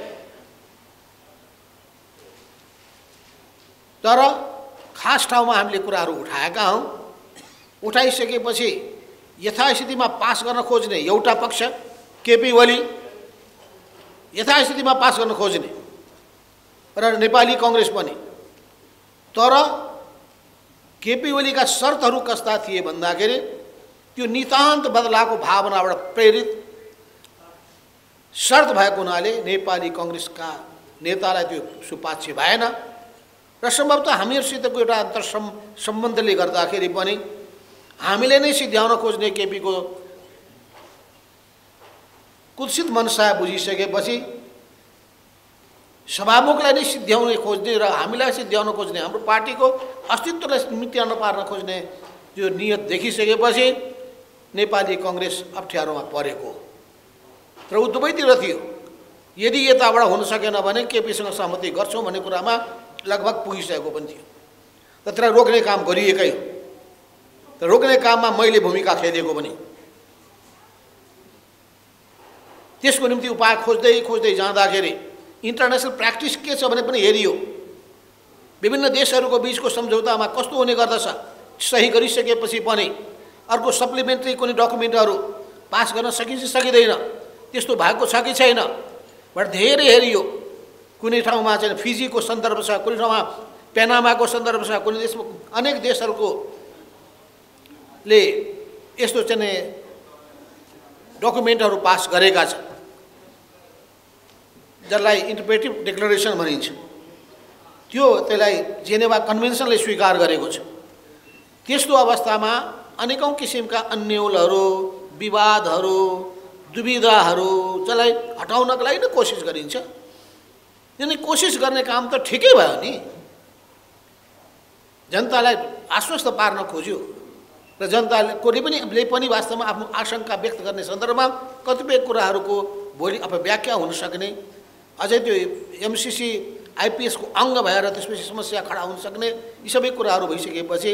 तर खास ठाउँमा हामीले कुराहरू उठाएका हौँ। उठाइसकेपछि यथास्थितिमा पास गर्न खोज्ने एउटा पक्ष केपी ओली, यथास्थितिमा पास गर्न खोज्ने र नेपाली कङ्ग्रेस पनि। तर केपी ओलीका शर्तहरू कस्ता थिए भन्दाखेरि त्यो नितान्त बदलाको भावनाबाट प्रेरित शर्त भएको हुनाले नेपाली कङ्ग्रेसका नेतालाई त्यो सुपाच्य भएन र सम्भवतः हामीहरूसितको एउटा अन्तर सम्बन्धले गर्दाखेरि पनि हामीले नै सिद्ध्याउन खोज्ने केपीको कुत्सित मनसा बुझिसकेपछि सभामुखलाई नै सिद्ध्याउन खोज्ने र हामीलाई सिद्ध्याउन खोज्ने, हाम्रो पार्टीको अस्तित्वलाई मिट्याउन पार्न खोज्ने त्यो नियत देखिसकेपछि नेपाली कङ्ग्रेस अप्ठ्यारोमा परेको र ऊ दुवैतिर थियो। यदि यताबाट हुन सकेन भने केपीसँग सहमति गर्छौँ भन्ने कुरामा लगभग पुगिसकेको पनि थियो। र त्यसलाई रोक्ने काम गरिएकै हो। तर रोक्ने काममा मैले भूमिका खेलेको पनि। त्यसको निम्ति उपाय खोज्दै खोज्दै जाँदाखेरि इन्टरनेसनल प्र्याक्टिस के छ भने पनि हेरियो। विभिन्न देशहरूको बिचको सम्झौतामा कस्तो हुने गर्दछ, सही गरिसकेपछि पनि अर्को सप्लिमेन्ट्री कुनै डकुमेन्टहरू पास गर्न सकिन्छ सकिँदैन, त्यस्तो भएको छ कि छैन भनेर धेरै हेरियो। कुनै ठाउँमा चाहिँ फिजीको सन्दर्भ छ, कुनै ठाउँमा पेनामाको सन्दर्भ छ, कुनै देशमा अनेक देशहरूले यस्तो चाहिँ डकुमेन्टहरू पास गरेका छन् जसलाई इन्टरप्रेटिभ डिक्लेरेसन भनिन्छ। त्यसलाई जेनेभा कन्भेन्सनले स्वीकार गरेको छ। त्यस्तो अवस्थामा अनेकौँ किसिमका अन्यलहरू, विवादहरू, दुविधाहरू जसलाई हटाउनको लागि नै कोसिस गरिन्छ। यिनी कोसिस गर्ने काम त ठिकै भयो नि, जनतालाई आश्वस्त पार्न खोज्यो र जनताले पनि वास्तवमा आफ्नो आशंका व्यक्त गर्ने सन्दर्भमा कतिपय कुराहरूको भोलि अपव्याख्या हुन सक्ने, अझै त्यो एमसीसी आइपिएसको अङ्ग भएर त्यसपछि समस्या खडा हुन सक्ने, यी सबै कुराहरू भइसकेपछि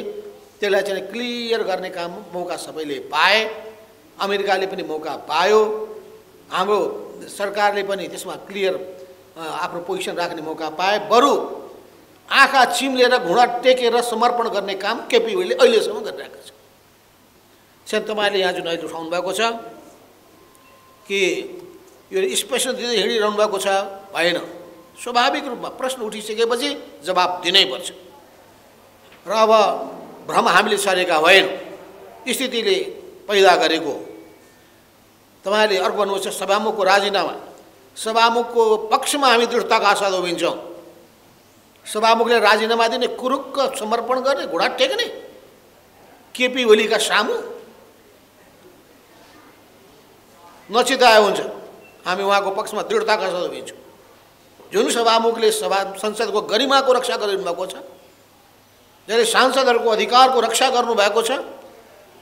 त्यसलाई चाहिँ क्लियर गर्ने काम मौका सबैले पाए। अमेरिकाले पनि मौका पायो, हाम्रो सरकारले पनि त्यसमा क्लियर आफ्नो पोजिसन राख्ने मौका पाए। बरु आँखा चिम्लेर घुँडा टेकेर समर्पण गर्ने काम केपी ओलीले अहिलेसम्म गरिरहेको छ। चाहिँ तपाईँले यहाँ जुन अहिले उठाउनु भएको छ कि यो स्पेसल दिँदै हिँडिरहनु भएको छ, भएन। स्वाभाविक रूपमा प्रश्न उठिसकेपछि जवाब दिनैपर्छ। र अब भ्रम हामीले सरेका होइनौँ, स्थितिले पैदा गरेको। तपाईँले अर्को भन्नुहुन्छ सभामुखको राजीनामा। सभामुखको पक्षमा हामी दृढताका साथ उभिन्छौँ। सभामुखले राजीनामा दिने, कुरुक्क समर्पण गर्ने, घुँडा टेक्ने केपी ओलीका सामु नचिताए हुन्छ। हामी उहाँको पक्षमा दृढताका साथ उभिन्छौँ। जुन सभामुखले संसदको गरिमाको रक्षा गरिदिनु भएको छ, जसले सांसदहरूको अधिकारको रक्षा गर्नुभएको छ,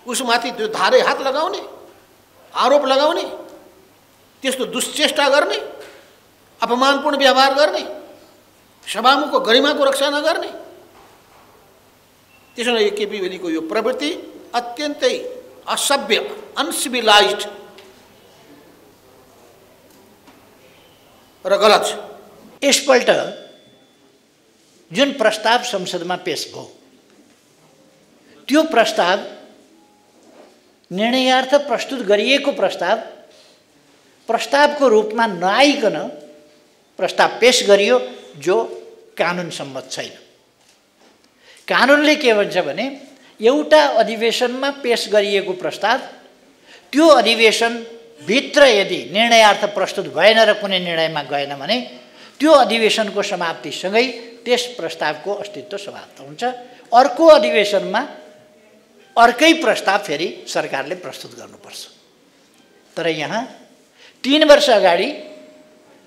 उसमाथि त्यो धारे हात लगाउने, आरोप लगाउने, त्यस्तो दुश्चेष्टा गर्ने, अपमानपूर्ण व्यवहार गर्ने, सभामुखको गरिमाको रक्षा नगर्ने, त्यसो भए केपी ओलीको यो प्रवृत्ति अत्यन्तै असभ्य, अनसिभिलाइज्ड र गलत छ। यसपल्ट जुन प्रस्ताव संसदमा पेश भयो, त्यो प्रस्ताव निर्णयार्थ प्रस्तुत गरिएको प्रस्तावको रूपमा नआइकन प्रस्ताव पेश गरियो, जो कानुन सम्मत छैन। कानुनले के भन्छ भने एउटा अधिवेशनमा पेश गरिएको प्रस्ताव त्यो अधिवेशनभित्र यदि निर्णयार्थ प्रस्तुत भएन र कुनै निर्णयमा गएन भने त्यो अधिवेशनको समाप्तिसँगै त्यस प्रस्तावको अस्तित्व समाप्त हुन्छ। अर्को अधिवेशनमा अर्कै प्रस्ताव फेरि सरकारले प्रस्तुत गर्नुपर्छ। तर यहाँ 3 वर्ष अगाडि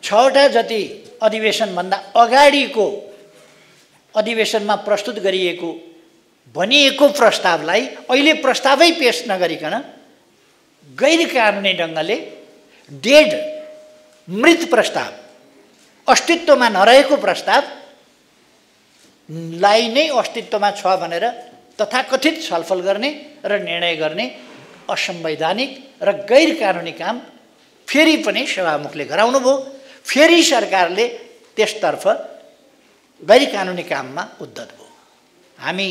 6वटा जति अधिवेशनभन्दा अगाडिको अधिवेशनमा प्रस्तुत गरिएको भनिएको प्रस्तावलाई अहिले प्रस्तावै पेश नगरिकन गैर कानुनी ढङ्गले डेड मृत प्रस्ताव, अस्तित्वमा नरहेको प्रस्तावलाई नै अस्तित्वमा छ भनेर तथाकथित छलफल गर्ने र निर्णय गर्ने असंवैधानिक र गैर कानुनी काम फेरि पनि सभामुखले गराउनु भयो। फेरि सरकारले त्यसतर्फ गैर कानुनी काममा उद्धत भयो। हामी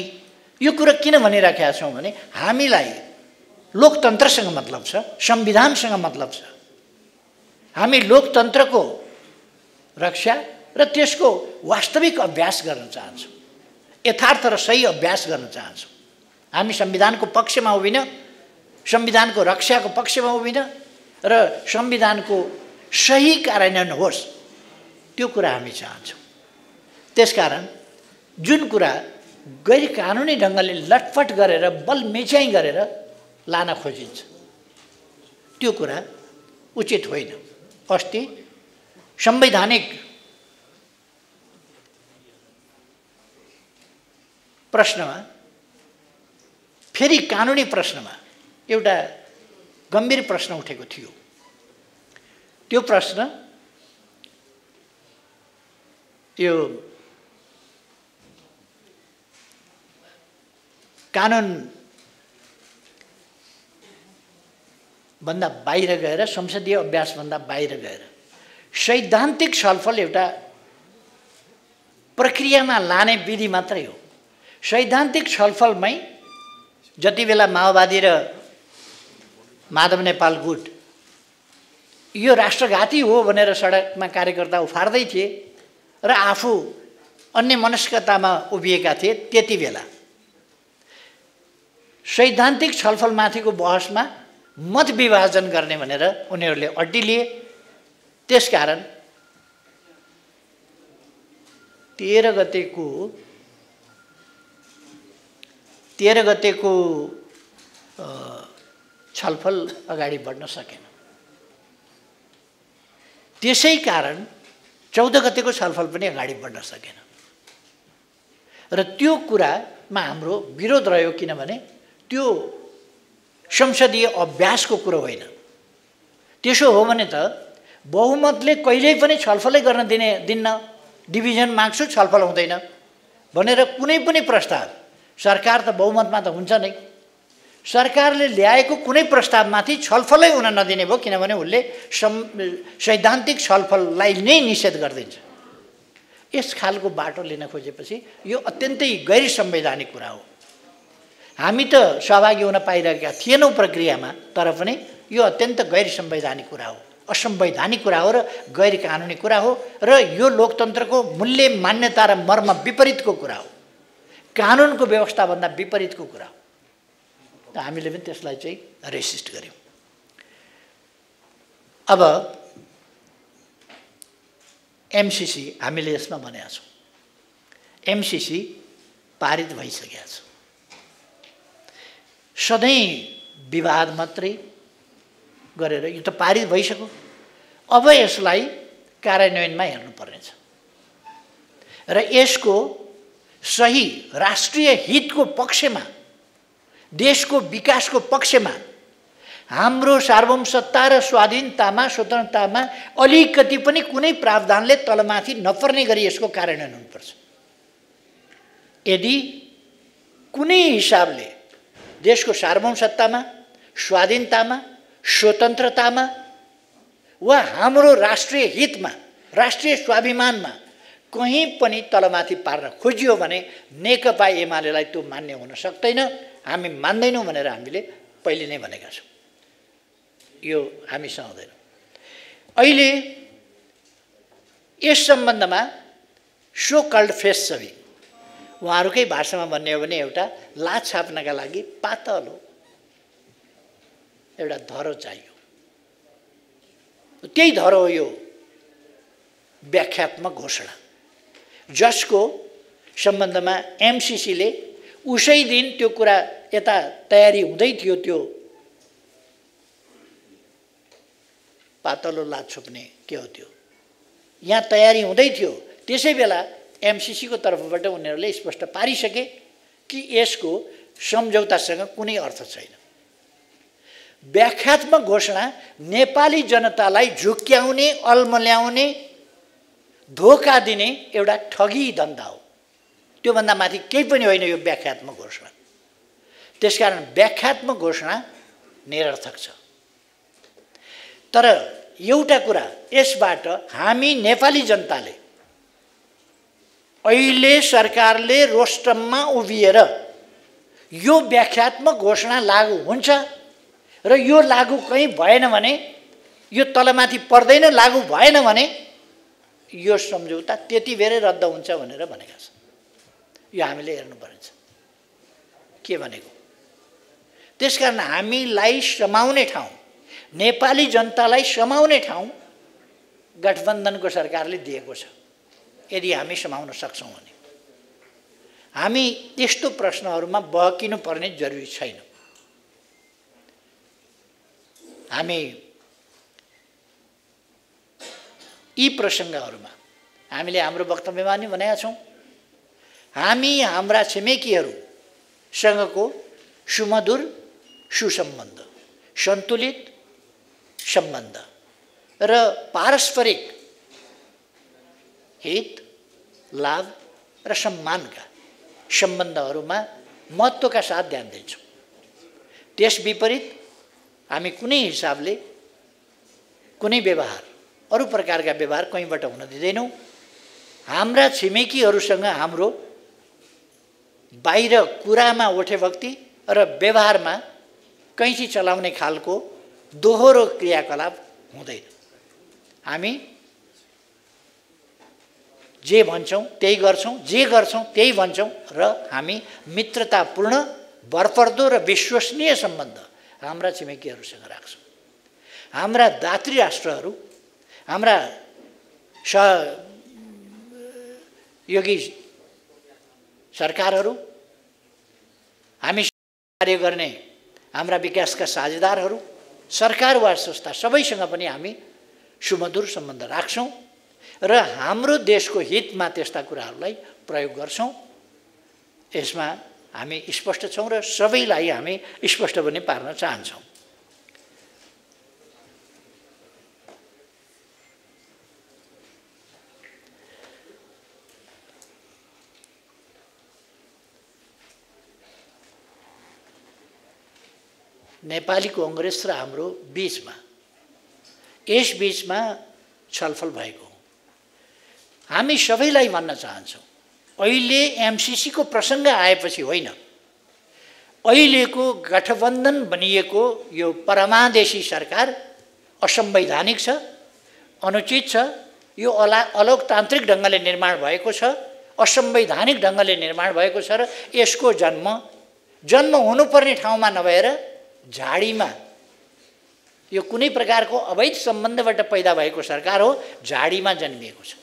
यो कुरा किन भनिराखेका छौँ भने हामीलाई लोकतन्त्रसँग मतलब छ, संविधानसँग मतलब छ। हामी लोकतन्त्रको रक्षा र त्यसको वास्तविक अभ्यास गर्न चाहन्छौँ, यथार्थ र सही अभ्यास गर्न चाहन्छौँ। हामी संविधानको पक्षमा उभिन, संविधानको रक्षाको पक्षमा उभिन र संविधानको सही कार्यान्वयन होस् त्यो कुरा हामी चाहन्छौँ। त्यसकारण जुन कुरा गैर कानुनी ढङ्गले लटफट गरेर बलमेच्याइ गरेर लान खोजिन्छ त्यो कुरा उचित होइन। अस्ति संवैधानिक प्रश्नमा फेरि कानुनी प्रश्नमा एउटा गम्भीर प्रश्न उठेको थियो। त्यो प्रश्न यो कानुन भन्दा बाहिर गएर, संसदीय अभ्यास भन्दा बाहिर गएर सैद्धान्तिक छलफल एउटा प्रक्रियामा लाने विधि मात्रै हो। सैद्धान्तिक छलफलमै जति बेला माओवादी र माधव नेपाल गुट यो राष्ट्रघाती हो भनेर सडकमा कार्यकर्ता उफार्दै थिए र आफू अन्य मनस्कतामा उभिएका थिए, त्यति बेला सैद्धान्तिक छलफलमाथिको बहसमा मत विभाजन गर्ने भनेर उनीहरूले अड्डी लिए। त्यसकारण 13 गतेको छलफल अगाडि बढ्न सकेन। त्यसै कारण 14 गतेको छलफल पनि अगाडि बढ्न सकेन र त्यो कुरामा हाम्रो विरोध रह्यो, किनभने त्यो संसदीय अभ्यासको कुरो होइन। त्यसो हो भने त बहुमतले कहिल्यै पनि छलफलै गर्न दिन्न, डिभिजन माग्छु छलफल हुँदैन भनेर कुनै पनि प्रस्ताव, सरकार त बहुमतमा त हुन्छ नै, सरकारले ल्याएको कुनै प्रस्तावमाथि छलफलै हुन नदिने भयो, किनभने उसले सैद्धान्तिक छलफललाई नै निषेध गरिदिन्छ। यस खालको बाटो लिन खोजेपछि यो अत्यन्तै गैर संवैधानिक कुरा हो। हामी त सहभागी हुन पाइरहेका थिएनौँ प्रक्रियामा, तर पनि यो अत्यन्त गैर संवैधानिक कुरा हो, असंवैधानिक कुरा हो र गैर कानुनी कुरा हो र यो लोकतन्त्रको मूल्य, मान्यता र मर्म विपरीतको कुरा हो, कानुनको व्यवस्थाभन्दा विपरीतको कुरा हो। हामीले पनि त्यसलाई चाहिँ रेसिस्ट गर्यौँ। अब एमसीसी हामीले यसमा भनेका छौँ एमसीसी पारित भइसकेको छ। सधैँ विवाद मात्रै गरेर यो त पारित भइसक्यो, अब यसलाई कार्यान्वयनमा हेर्नुपर्नेछ र यसको सही राष्ट्रिय हितको पक्षमा, देशको विकासको पक्षमा, हाम्रो सार्वभौमसत्ता र स्वाधीनतामा स्वतन्त्रतामा अलिकति पनि कुनै प्रावधानले तलमाथि नपर्ने गरी यसको कार्यान्वयन हुनुपर्छ। यदि कुनै हिसाबले देशको सार्वभौमसत्तामा, स्वाधीनतामा, स्वतन्त्रतामा वा हाम्रो राष्ट्रिय हितमा, राष्ट्रिय स्वाभिमानमा कहीँ पनि तलमाथि पार्न खोजियो भने नेकपा एमालेलाई त्यो मान्य हुन सक्दैन। हामी मान्दैनौँ भनेर हामीले पहिले नै भनेका छौँ। यो हामी सहँदैनौँ। अहिले यस सम्बन्धमा सो कल्ड फेस छवि, उहाँहरूकै भाषामा भन्ने हो भने एउटा लाज छाप्नका लागि पातलो एउटा धरो चाहियो। त्यही धरो हो यो व्याख्यात्मक घोषणा, जसको सम्बन्धमा एमसीसीले उसै दिन त्यो कुरा यता तयारी हुँदै थियो, त्यो पातलो लाज छोप्ने के हो त्यो यहाँ तयारी हुँदै थियो। त्यसै बेला एमसीसीको तर्फबाट उनीहरूले स्पष्ट पारिसके कि यसको सम्झौतासँग कुनै अर्थ छैन। व्याख्यात्मक घोषणा नेपाली जनतालाई झुक्क्याउने, अल्मल्याउने, धोका दिने एउटा ठगी धन्दा हो। त्योभन्दा माथि केही पनि होइन यो व्याख्यात्मक घोषणा। त्यसकारण व्याख्यात्मक घोषणा निरर्थक छ। तर एउटा कुरा, यसबाट हामी नेपाली जनताले अहिले सरकारले रोस्टममा उभिएर यो व्याख्यात्मक घोषणा लागू हुन्छ र यो लागू कहीँ भएन भने, यो तलमाथि पर्दैन, लागू भएन भने यो सम्झौता त्यति बेरै रद्द हुन्छ भनेर भनेका छन्। यो हामीले हेर्नुपर्नेछ के भनेको। त्यसकारण हामीलाई समाउने ठाउँ, नेपाली जनतालाई समाउने ठाउँ गठबन्धनको सरकारले दिएको छ। यदि हामी समाउन सक्छौँ भने हामी त्यस्तो प्रश्नहरूमा बहकिनु पर्ने जरुरी छैन। हामी यी प्रसङ्गहरूमा हामीले हाम्रो वक्तव्यमा नि भनेका छौँ, हामी हाम्रा छिमेकीहरूसँगको सुमधुर सुसम्बन्ध, सन्तुलित सम्बन्ध र पारस्परिक हित, लाभ र सम्मानका सम्बन्धहरूमा महत्त्वका साथ ध्यान दिन्छौँ। त्यस विपरीत हामी कुनै हिसाबले कुनै व्यवहार, अरू प्रकारका व्यवहार कहीँबाट हुन दिँदैनौँ। हाम्रा छिमेकीहरूसँग हाम्रो बाहिर कुरामा ओठेभक्ति र व्यवहारमा कैँची चलाउने खालको दोहोरो क्रियाकलाप हुँदैन। हामी जे भन्छौँ त्यही गर्छौँ, जे गर्छौँ त्यही भन्छौँ र हामी मित्रतापूर्ण, भरपर्दो र विश्वसनीय सम्बन्ध हाम्रा छिमेकीहरूसँग राख्छौँ। हाम्रा दात्री राष्ट्रहरू, हाम्रा सहयोगी सरकारहरू, हामी कार्य गर्ने हाम्रा विकासका साझेदारहरू, सरकार वा संस्था सबैसँग पनि हामी सुमधुर सम्बन्ध राख्छौँ र हाम्रो देशको हितमा त्यस्ता कुराहरूलाई प्रयोग गर्छौँ। यसमा हामी स्पष्ट छौँ र सबैलाई हामी स्पष्ट पनि पार्न चाहन्छौँ। नेपाली कांग्रेस र हाम्रो बीचमा, यस बीचमा छलफल भएको हो। हामी सबैलाई भन्न चाहन्छौँ, अहिले एमसीसी को प्रसङ्ग आएपछि होइन, अहिलेको गठबन्धन बनिएको यो परमादेशी सरकार असंवैधानिक छ, अनुचित छ, यो अलोकतान्त्रिक ढङ्गले निर्माण भएको छ, असंवैधानिक ढङ्गले निर्माण भएको छ र यसको जन्म हुनुपर्ने ठाउँमा नभएर झाडीमा, यो कुनै प्रकारको अवैध सम्बन्धबाट पैदा भएको सरकार हो, झाडीमा जन्मिएको छ।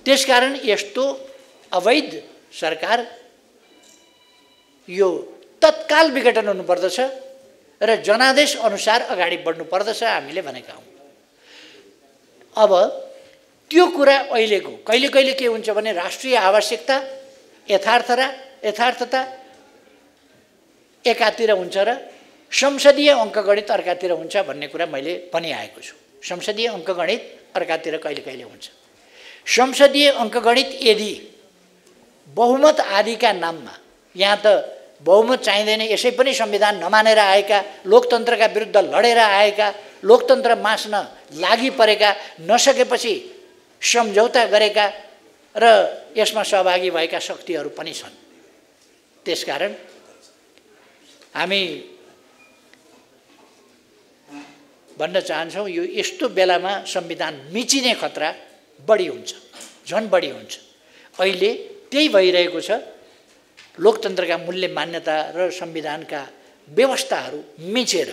त्यसकारण यस्तो अवैध सरकार यो तत्काल विघटन हुनुपर्दछ र जनादेश अनुसार अगाडि बढ्नुपर्दछ हामीले भनेका हौँ। अब त्यो कुरा अहिलेको कहिले कहिले के हुन्छ भने राष्ट्रिय आवश्यकता यथार्थता एकातिर हुन्छ र संसदीय अङ्कगणित अर्कातिर हुन्छ भन्ने कुरा मैले भनिआएको छु। संसदीय अङ्कगणित अर्कातिर कहिले कहिले हुन्छ। संसदीय अङ्कगणित यदि बहुमत आदिका नाममा, यहाँ त बहुमत चाहिँदैन, यसै पनि संविधान नमानेर आएका, लोकतन्त्रका विरुद्ध लडेर आएका, लोकतन्त्र मास्न लागि परेका, नसकेपछि सम्झौता गरेका र यसमा सहभागी भएका शक्तिहरू पनि छन्। त्यसकारण हामी भन्न चाहन्छौँ यो यस्तो बेलामा संविधान मिचिने खतरा बढी हुन्छ, झन् बढी हुन्छ। अहिले त्यही भइरहेको छ। लोकतन्त्रका मूल्य मान्यता र संविधानका व्यवस्थाहरू मिचेर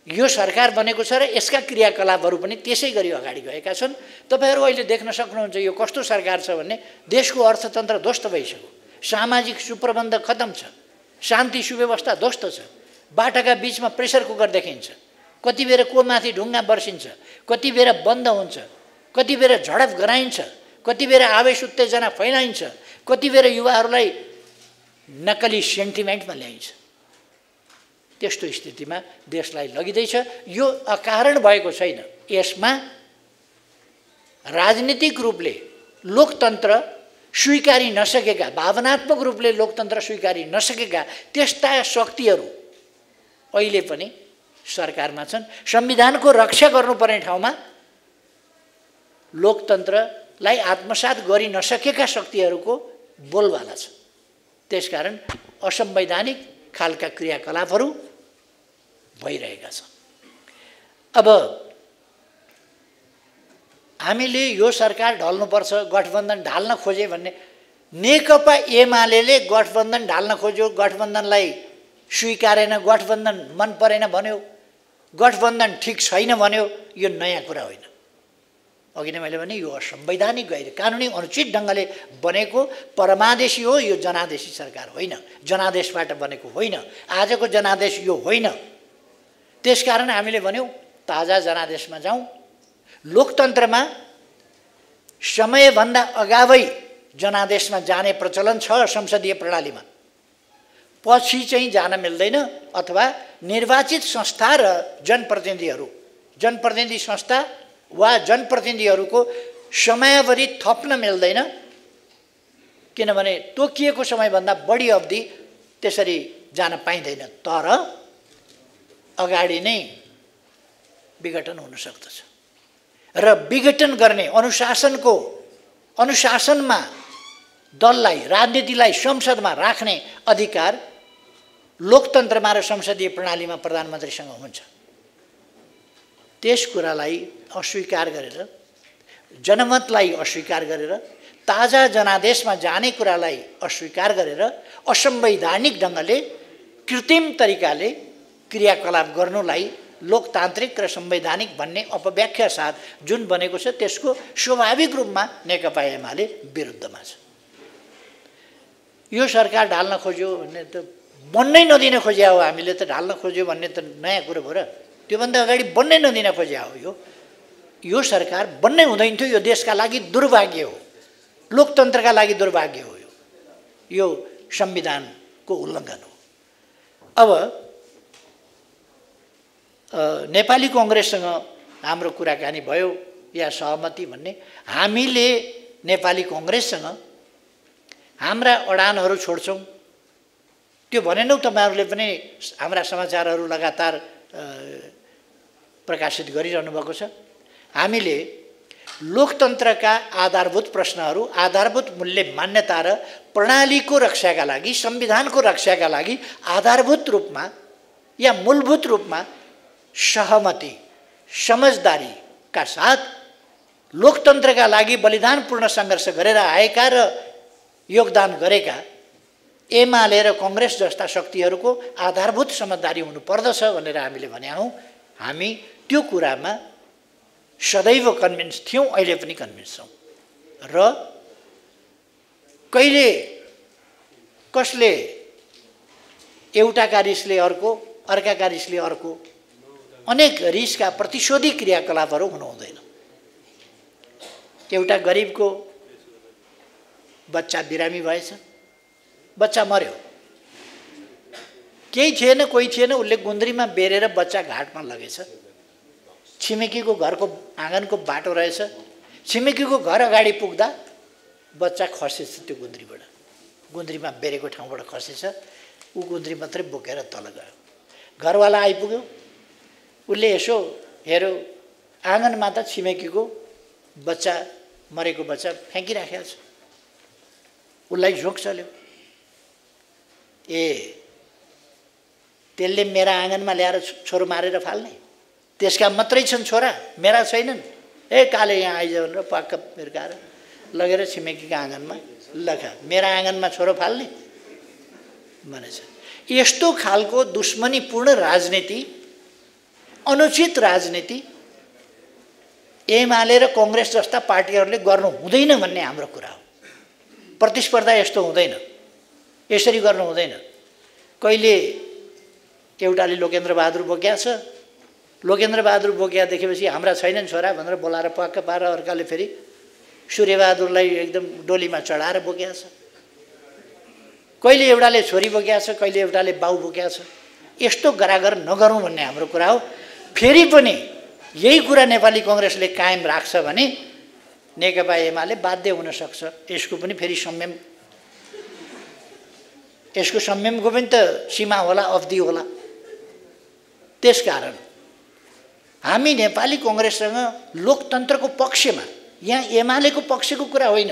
यो सरकार बनेको छ र यसका क्रियाकलापहरू पनि त्यसै गरी अगाडि गएका छन्। तपाईहरू अहिले देख्न सक्नुहुन्छ यो कस्तो सरकार छ भन्ने। देशको अर्थतन्त्र ध्वस्त भइसक्यो, सामाजिक सुप्रबन्ध खतम छ, शान्ति सुव्यवस्था ध्वस्त छ, बाटाका बीचमा प्रेसर कुकर देखिन्छ, कति बेर को माथि ढुङ्गा बर्सिन्छ, कति बेर बन्द हुन्छ, कति बेर झडप गराइन्छ, कति बेर आवेश उत्तेजना फैलाइन्छ, कति बेर युवाहरूलाई नक्कली सेन्टिमेन्टमा ल्याइन्छ। त्यस्तो स्थितिमा देशलाई लगिँदैछ। यो अकारण भएको छैन। यसमा राजनीतिक रूपले लोकतन्त्र स्वीकारी नसकेका, भावनात्मक रूपले लोकतन्त्र स्वीकारी नसकेका त्यस्ता शक्तिहरू अहिले पनि सरकारमा छन्। संविधानको रक्षा गर्नुपर्ने ठाउँमा लोकतन्त्रलाई आत्मसात गरि नसकेका शक्तिहरूको बोलबाला छ। त्यसकारण असंवैधानिक खालका क्रियाकलापहरू भइरहेका छन्। अब हामीले यो सरकार ढल्नुपर्छ, गठबन्धन ढाल्न खोजे भन्ने, नेकपा एमाले गठबन्धन ढाल्न खोज्यो, गठबन्धनलाई स्वीकारेन, गठबन्धन मन परेन भन्यो, गठबन्धन ठिक छैन भन्यो। यो नयाँ कुरा होइन। अघि नै मैले भने यो असंवैधानिक गैर कानुनी अनुचित ढङ्गले बनेको परमादेशी हो। यो जनादेशी सरकार होइन, जनादेशबाट बनेको होइन। आजको जनादेश यो होइन। त्यसकारण हामीले भन्यौँ ताजा जनादेशमा जाउँ। लोकतन्त्रमा समयभन्दा अगावै जनादेशमा जाने प्रचलन छ संसदीय प्रणालीमा, पछि चाहिँ जान मिल्दैन। अथवा निर्वाचित संस्था र जनप्रतिनिधि संस्था वा जनप्रतिनिधिहरूको समयावधि थप्न मिल्दैन, किनभने तोकिएको समयभन्दा बढी अवधि त्यसरी जान पाइँदैन। तर अगाडि नै विघटन हुन सक्दछ र विघटन गर्ने अनुशासनमा दललाई, राजनीतिलाई संसदमा राख्ने अधिकार लोकतन्त्रमा र संसदीय प्रणालीमा प्रधानमन्त्रीसँग हुन्छ। त्यस कुरालाई अस्वीकार गरेर, जनमतलाई अस्वीकार गरेर, ताजा जनादेशमा जाने कुरालाई अस्वीकार गरेर असंवैधानिक ढङ्गले कृत्रिम तरिकाले क्रियाकलाप गर्नुलाई लोकतान्त्रिक र संवैधानिक भन्ने अपव्याख्या साथ जुन बनेको छ त्यसको स्वाभाविक रूपमा नेकपा एमाले विरुद्धमा छ। यो सरकार ढाल्न खोज्यो भन्ने त बन्नै नदिन खोज्या हो। हामीले त ढाल्न खोज्यो भन्ने त नयाँ कुरो भयो र? त्योभन्दा अगाडि बन्नै नदिन खोज्या हो। यो सरकार बन्नै हुँदैन थियो। यो देशका लागि दुर्भाग्य हो, लोकतन्त्रका लागि दुर्भाग्य हो। यो संविधानको उल्लङ्घन हो। अब नेपाली कांग्रेससँग हाम्रो कुराकानी भयो या सहमति भन्ने, हामीले नेपाली कांग्रेससँग हाम्रा अडानहरू छोड्छौँ त्यो भनेनौ। तपाईहरुले पनि हाम्रा समाचारहरू लगातार प्रकाशित गरिरहनु भएको छ। हामीले लोकतन्त्रका आधारभूत प्रश्नहरू, आधारभूत मूल्य मान्यता र प्रणालीको रक्षाका लागि, संविधानको रक्षाका लागि आधारभूत रूपमा या मूलभूत रूपमा सहमति, समझदारीका साथ लोकतन्त्रका लागि बलिदानपूर्ण सङ्घर्ष गरेर आएका र योगदान गरेका एमाले र कांग्रेस जस्ता शक्तिहरूको आधारभूत समझदारी हुनुपर्दछ भनेर हामीले भनेका हौँ। हामी त्यो कुरामा सदैव कन्भिन्स थियौँ, अहिले पनि कन्भिन्स छौँ। र कहिले कसले एउटाका रिसले अर्को, अर्काका रिसले अर्को, अनेक रिसका प्रतिशोधी क्रियाकलापहरू हुनु हुँदैन। एउटा गरिबको बच्चा बिरामी भएछ, बच्चा मर्यो, केही थिएन, कोही थिएन, उसले गुन्द्रीमा बेरेर बच्चा घाटमा लगेछ। छिमेकीको घरको आँगनको बाटो रहेछ, छिमेकीको घर अगाडि पुग्दा बच्चा खसेछ त्यो गुन्द्रीबाट, गुन्द्रीमा बेरेको ठाउँबाट खसेछ। ऊ गुन्द्री मात्रै बोकेर तल गयो। घरवाला आइपुग्यो, उसले यसो हेऱ्यो, आँगनमा त छिमेकीको बच्चा, मरेको बच्चा फ्याँकिराखेको छ। उसलाई झोक चल्यो, ए त्यसले मेरा आँगनमा ल्याएर छोरो मारेर फाल्ने, त्यसका मात्रै छन् छोरा, मेरा छैनन्। ए काले यहाँ आइज भनेर पक्क फिर्काएर लगेर छिमेकीको आँगनमा लगा, मेरा आँगनमा छोरो फाल्ने भनेछ। यस्तो खालको दुश्मनीपूर्ण राजनीति, अनुचित राजनीति एमाले र कांग्रेस जस्ता पार्टीहरूले गर्नु हुँदैन भन्ने हाम्रो कुरा हो। प्रतिस्पर्धा यस्तो हुँदैन, यसरी गर्नु हुँदैन। कहिले एउटाले लोकेन्द्र बहादुर बोक्या छ, लोकेन्द्र बहादुर बोक्या देखेपछि हाम्रा छैनन् छोरा भनेर बोलाएर पक्क पारेर अर्काले फेरि सूर्यबहादुरलाई एकदम डोलीमा चढाएर बोक्या छ। कहिले एउटाले छोरी बोक्या छ, कहिले एउटाले बाउ बोक्या छ। यस्तो गरागर नगरौँ भन्ने हाम्रो कुरा हो। फेरि पनि यही कुरा नेपाली कांग्रेसले कायम राख्छ भने नेकपा एमाले बाध्य हुन सक्छ। यसको पनि फेरि संयम, यसको संयमको पनि त सीमा होला, अवधि होला। त्यसकारण हामी नेपाली कांग्रेससँग लोकतन्त्रको पक्षमा, यहाँ एमालेको पक्षको कुरा होइन,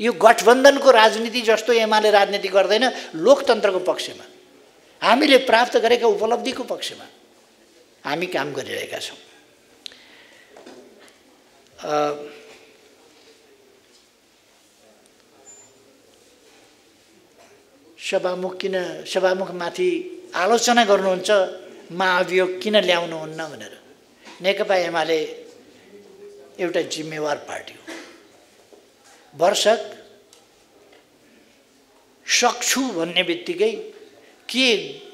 यो गठबन्धनको राजनीति जस्तो एमाले राजनीति गर्दैन, लोकतन्त्रको पक्षमा, हामीले प्राप्त गरेका उपलब्धिको पक्षमा हामी काम गरिरहेका छौँ। सभामुखमाथि आलोचना गर्नुहुन्छ, महाअभियोग किन ल्याउनुहुन्न भनेर। नेकपा एमाले एउटा जिम्मेवार पार्टी हो। भरसक सक्छु भन्ने बित्तिकै के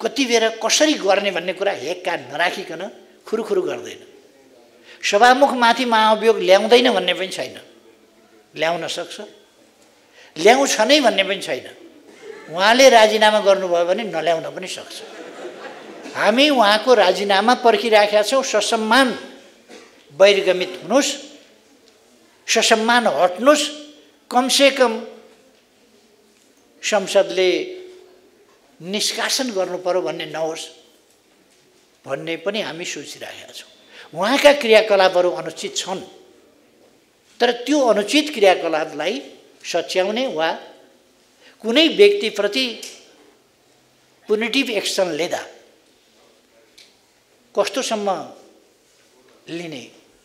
कति बेर कसरी गर्ने भन्ने कुरा हेक्का नराखिकन खुरुखुरु गर्दैन। सभामुखमाथि महाअभियोग ल्याउँदैन भन्ने पनि छैन, ल्याउन सक्छ, ल्याउँछ नै भन्ने पनि छैन। उहाँले राजीनामा गर्नुभयो भने नल्याउन पनि सक्छ। हामी उहाँको राजीनामा पर्खिराखेका छौँ। ससम्मान बहिर्गमित हुनुहोस्, ससम्मान हट्नुहोस्, कमसेकम संसदले निष्कासन गर्नु पर्यो भन्ने नहोस् भन्ने पनि हामी सोचिरहेका छौँ। उहाँका क्रियाकलापहरू अनुचित छन्, तर त्यो अनुचित क्रियाकलापलाई सच्याउने वा कुनै व्यक्तिप्रति पुनिटिभ एक्सन लिँदा कस्तोसम्म लिने,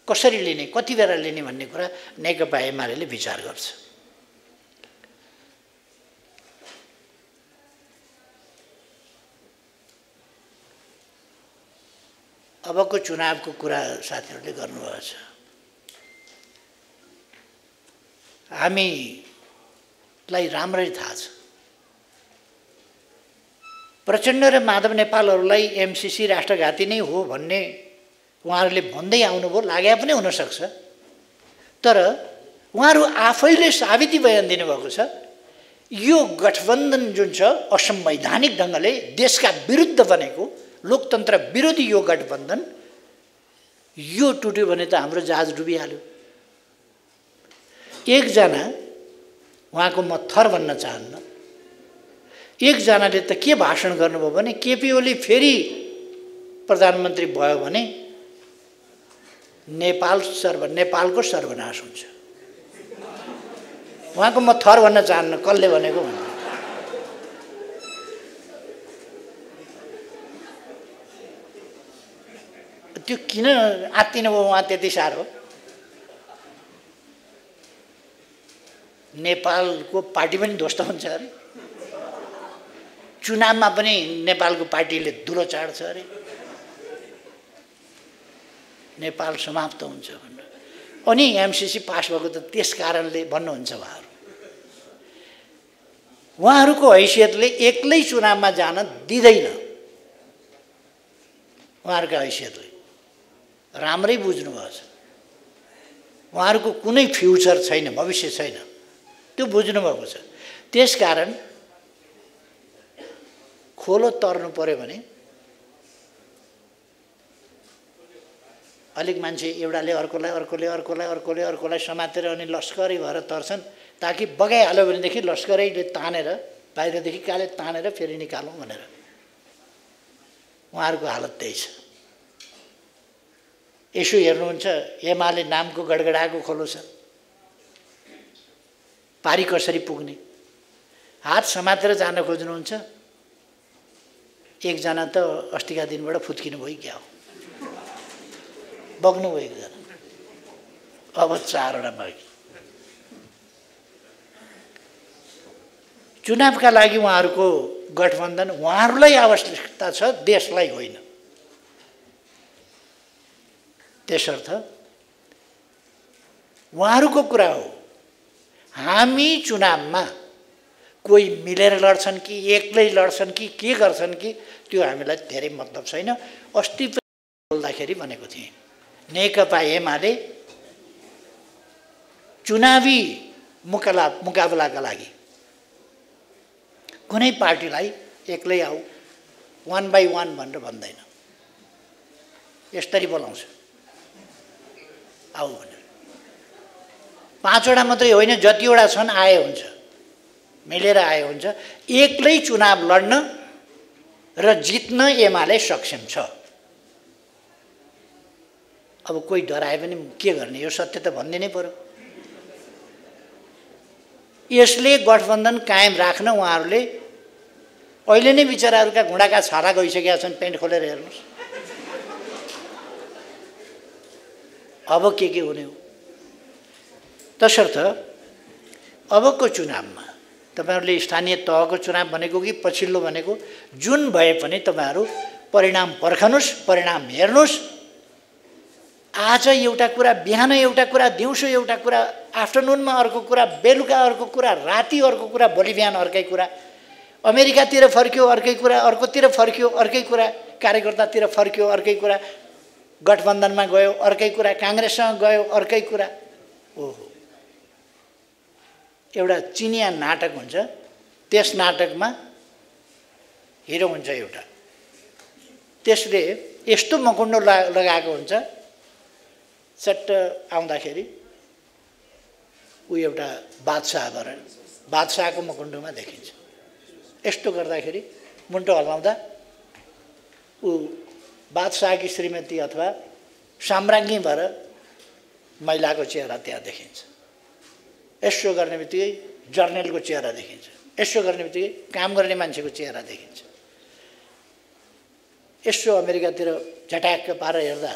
कसरी लिने, कति बेला लिने भन्ने कुरा नेकपा एमाले विचार गर्छ। अबको चुनावको कुरा साथीहरूले गर्नुभएको छ। हामीलाई राम्ररी थाहा छ, प्रचण्ड र माधव नेपालहरूलाई एमसीसी राष्ट्रघाती नै हो भन्ने उहाँहरूले भन्दै आउनुभयो, लाग्या पनि हुनसक्छ। तर उहाँहरू आफैले साबिती बयान दिनुभएको छ, यो गठबन्धन जुन छ असंवैधानिक ढङ्गले देशका विरुद्ध बनेको लोकतन्त्र विरोधी यो गठबन्धन, यो टुट्यो भने त हाम्रो जहाज डुबिहाल्यो। एकजना, उहाँको म थर भन्न चाहन्न, एकजनाले त के भाषण गर्नुभयो भने केपी ओली फेरि प्रधानमन्त्री भयो भने नेपालको सर्वनाश हुन्छ। उहाँको म थर भन्न चाहन्न, कसले भनेको भन्नु। त्यो किन आत्तिनु भयो उहाँ त्यति साह्रो? नेपालको पार्टी पनि ध्वस्त हुन्छ अरे, चुनावमा पनि नेपालको पार्टीले धुलो चाड्छ अरे। नेपाल समाप्त हुन्छ भनेर। अनि एमसिसी पास भएको त त्यस कारणले भन्नुहुन्छ उहाँहरूको हैसियतले एक्लै चुनावमा जान दिँदैन। उहाँहरूको हैसियतले राम्रै बुझ्नुभएको छ। उहाँहरूको कुनै फ्युचर छैन, भविष्य छैन, त्यो बुझ्नुभएको छ। त्यसकारण खोलो तर्नु पर्यो भने अलिक मान्छे एउटाले अर्कोलाई अर्कोले अर्कोलाई अर्कोले अर्कोलाई समातेर अनि लस्करै भएर तर्छन्, ताकि बगाइहाल्यो भनेदेखि लस्करैले तानेर बाहिरदेखि काले तानेर फेरि निकालौँ भनेर। उहाँहरूको हालत त्यही छ। यसो हेर्नुहुन्छ, एमाले नामको गडगडाएको खोलो छ, पारी कसरी पुग्ने? हात समातेर जान खोज्नुहुन्छ। एकजना त अस्तिका दिनबाट फुत्किनु भयो, क्या हो, बग्नु भयो एकजना। अब 4वटा बाँकी। चुनावका लागि उहाँहरूको गठबन्धन उहाँहरूलाई आवश्यकता छ, देशलाई होइन। त्यसर्थ उहाँहरूको कुरा हो। हामी चुनावमा कोही मिलेर लड्छन् कि एक्लै लड्छन् कि के गर्छन् कि त्यो हामीलाई धेरै मतलब छैन। अस्ति बोल्दाखेरि भनेको थिएँ, नेकपा एमाले चुनावी मुकाबलाका लागि कुनै पार्टीलाई एक्लै आऊ 1 by 1 भनेर भन्दैन, यसरी बोलाउँछ आऊ भनेर। 5वटा मात्रै होइन, जतिवटा छन् आए हुन्छ, मिलेर आए हुन्छ। एक्लै चुनाव लड्न र जित्न एमाले सक्षम छ। अब कोही डराए पनि के गर्ने, यो सत्य त भनिदिनै पर्यो। यसले गठबन्धन कायम राख्न उहाँहरूले अहिले नै बिचराहरूका घुँडाका छाला गइसकेका छन्, पेन्ट खोलेर हेर्नुहोस्। अब के हुने हो? तसर्थ अबको चुनावमा तपाईहरुले स्थानीय तहको चुनाव भनेको कि पछिल्लो भनेको जुन भए पनि तपाईहरु परिणाम पर्खनुस्, परिणाम हेर्नुस्। आज एउटा कुरा, बिहान एउटा कुरा, दिउँसो एउटा कुरा, आफ्टरनुनमा अर्को कुरा, बेलुका अर्को कुरा, राति अर्को कुरा, भोलि बिहान अर्कै कुरा। अमेरिकातिर फर्क्यो अर्कै कुरा, अर्कोतिर फर्क्यो अर्कै कुरा, कार्यकर्तातिर फर्क्यो अर्कै कुरा, गठबन्धनमा गयो अर्कै कुरा, कांग्रेससँग गयो अर्कै कुरा। ओहो, एउटा चिनिया नाटक हुन्छ, त्यस नाटकमा हिरो हुन्छ एउटा, त्यसले यस्तो मकुण्डो लगाएको हुन्छ, चट्ट आउँदाखेरि ऊ एउटा बादशाह भएर बादशाहको मकुण्डोमा देखिन्छ। यस्तो गर्दाखेरि मुन्टो हल्लाउँदा ऊ बादशाहकी श्रीमती अथवा साम्राज्ञी भएर महिलाको चेहरा त्यहाँ देखिन्छ। यसो गर्ने बित्तिकै जर्नलको चेहरा देखिन्छ, यसो गर्ने बित्तिकै काम गर्ने मान्छेको चेहरा देखिन्छ। यसो अमेरिकातिर झट्याक्क पारेर हेर्दा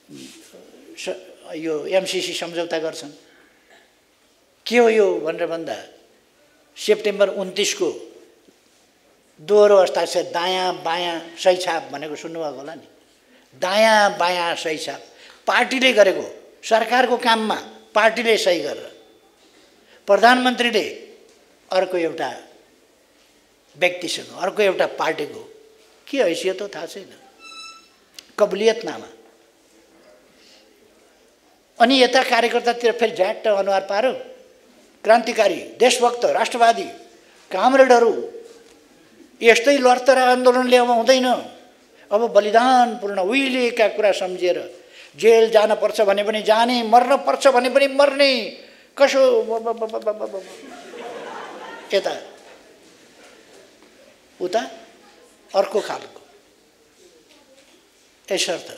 यो एमसीसी सम्झौता गर्छन्। के हो यो भनेर भन्दा सेप्टेम्बर 29 को दोहोरो हस्ताक्षर दायाँ बायाँ सही छाप भनेको सुन्नुभएको होला नि। दायाँ बायाँ सही छाप पार्टीले गरेको, सरकारको काममा पार्टीले सही गरेर, प्रधानमन्त्रीले अर्को एउटा व्यक्तिसँग, अर्को एउटा पार्टीको के हैसियत हो थाहा छैन, कबुलियतनामा। अनि यता कार्यकर्तातिर फेरि झ्याट्ट अनुहार पार्यो, क्रान्तिकारी, देशभक्त, राष्ट्रवादी कामरेडहरू यस्तै लडतरा आन्दोलन ल्याउन हुँदैन। अब बलिदानपूर्ण उहिलेका कुरा सम्झिएर जेल जान पर्छ भने पनि जाने, मर्न पर्छ भने पनि मर्ने, कसो यता उता अर्को खालको। यसर्थ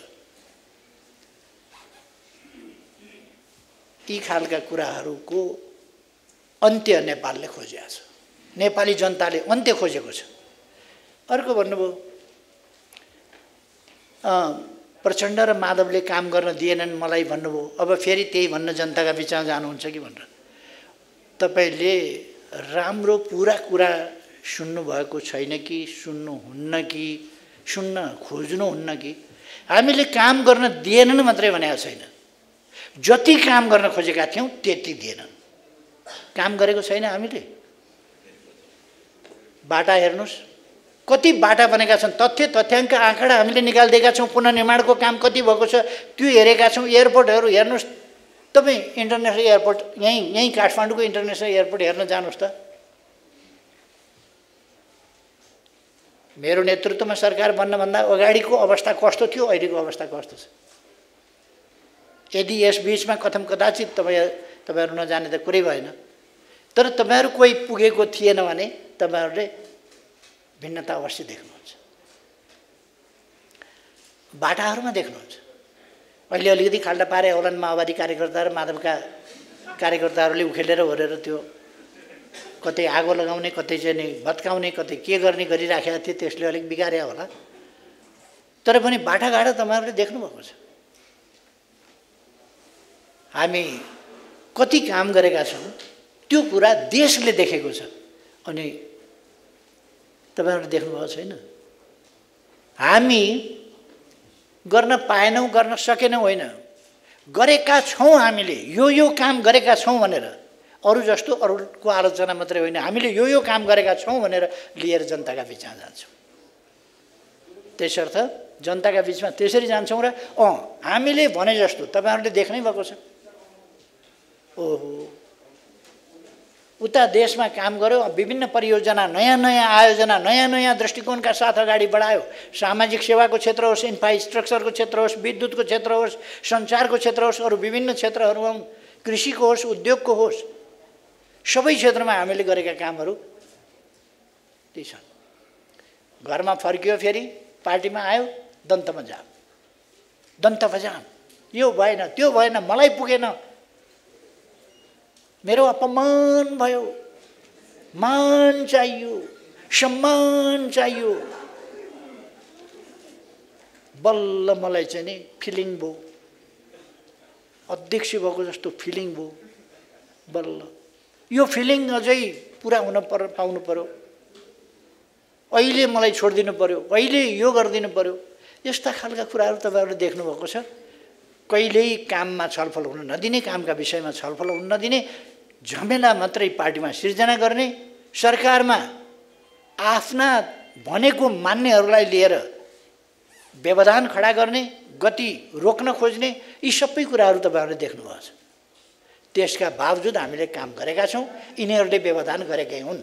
यी खालका कुराहरूको अन्त्य नेपालले खोजेको छ, नेपाली जनताले अन्त्य खोजेको छ। अर्को भन्नुभयो प्रचण्ड र माधवले काम गर्न दिएनन् मलाई भन्नुभयो। अब फेरि त्यही भन्न जनताका बिचमा जानुहुन्छ कि भनेर। तपाईले राम्रो पुरा कुरा सुन्नु भएको छैन कि सुन्नुहुन्न कि सुन्न खोज्नुहुन्न कि हामीले काम गर्न दिएनन् मात्रै भनेको छैन, जति काम गर्न खोजेका थियौँ त्यति दिएनन्। काम गरेको छैन हामीले। बाटा हेर्नुहोस्, कति बाटा बनेका छन्, तथ्याङ्क आँकडा हामीले निकालिदिएका छौँ। पुनर्निर्माणको काम कति भएको छ त्यो हेरेका छौँ। एयरपोर्टहरू हेर्नुहोस्, तपाईँ इन्टरनेसनल एयरपोर्ट यहीँ काठमाडौँको इन्टरनेसनल एयरपोर्ट हेर्न जानुहोस् त। मेरो नेतृत्वमा सरकार बन्नभन्दा अगाडिको अवस्था कस्तो थियो, अहिलेको अवस्था कस्तो छ। यदि यस बिचमा कथम कदाचित तपाईँहरू नजाने त कुरै भएन, तर तपाईँहरू कोही पुगेको थिएन भने तपाईँहरूले भिन्नता अवश्य देख्नुहुन्छ, बाटाहरूमा देख्नुहुन्छ। अहिले अलिकति खाल्डा पारे होलान् माओवादी कार्यकर्ता र माधवका कार्यकर्ताहरूले उखेलेर ओरेर त्यो कतै आगो लगाउने, कतै चाहिँ नि भत्काउने, कतै के गर्ने गरिराखेका थिए, त्यसले अलिक बिगार्या होला। तर पनि बाटाघाटा तपाईँहरूले देख्नुभएको छ। हामी कति काम गरेका छौँ त्यो कुरा देशले देखेको छ। अनि तपाईँहरूले देख्नुभएको छैन। हामी गर्न पाएनौँ, गर्न सकेनौँ होइन, गरेका छौँ। हामीले यो काम गरेका छौँ भनेर, अरू जस्तो अरूको आलोचना मात्रै होइन, हामीले यो काम गरेका छौँ भनेर लिएर जनताका बिचमा जान्छौँ। त्यसर्थ जनताका बिचमा त्यसरी जान्छौँ र हामीले भने जस्तो तपाईँहरूले देख्नै भएको छ। ओहो, उता देशमा काम गर्यो, विभिन्न परियोजना, नयाँ आयोजना, नयाँ दृष्टिकोणका साथ अगाडि बढायो। सामाजिक सेवाको क्षेत्र होस्, इन्फ्रास्ट्रक्चरको क्षेत्र होस्, विद्युतको क्षेत्र होस्, सञ्चारको क्षेत्र होस्, अरू विभिन्न क्षेत्रहरूमा, कृषिको होस्, उद्योगको होस्, सबै क्षेत्रमा हामीले गरेका कामहरू ती छन्। घरमा फर्कियो, फेरि पार्टीमा आयो, दन्तमा जाम, यो भएन, त्यो भएन, मलाई पुगेन, मेरो अपमान भयो, मान चाहियो, सम्मान चाहियो। बल्ल मलाई चाहिँ नि फिलिङ भयो, अध्यक्ष भएको जस्तो फिलिङ भयो बल्ल। यो फिलिङ अझै पुरा हुन पाउनु पर्यो। अहिले मलाई छोडिदिनु पर्यो, अहिले यो गरिदिनु पर्यो। यस्ता खालका कुराहरू तपाईँहरूले देख्नुभएको छ। कहिल्यै काममा छलफल हुन नदिने, कामका विषयमा छलफल हुन नदिने, झमेला मात्रै पार्टीमा सिर्जना गर्ने, सरकारमा आफ्ना भनेको मान्नेहरूलाई लिएर व्यवधान खडा गर्ने, गति रोक्न खोज्ने, यी सबै कुराहरू तपाईँहरूले देख्नुभएको छ। त्यसका बावजुद हामीले काम गरेका छौँ। यिनीहरूले व्यवधान गरेकै हुन्।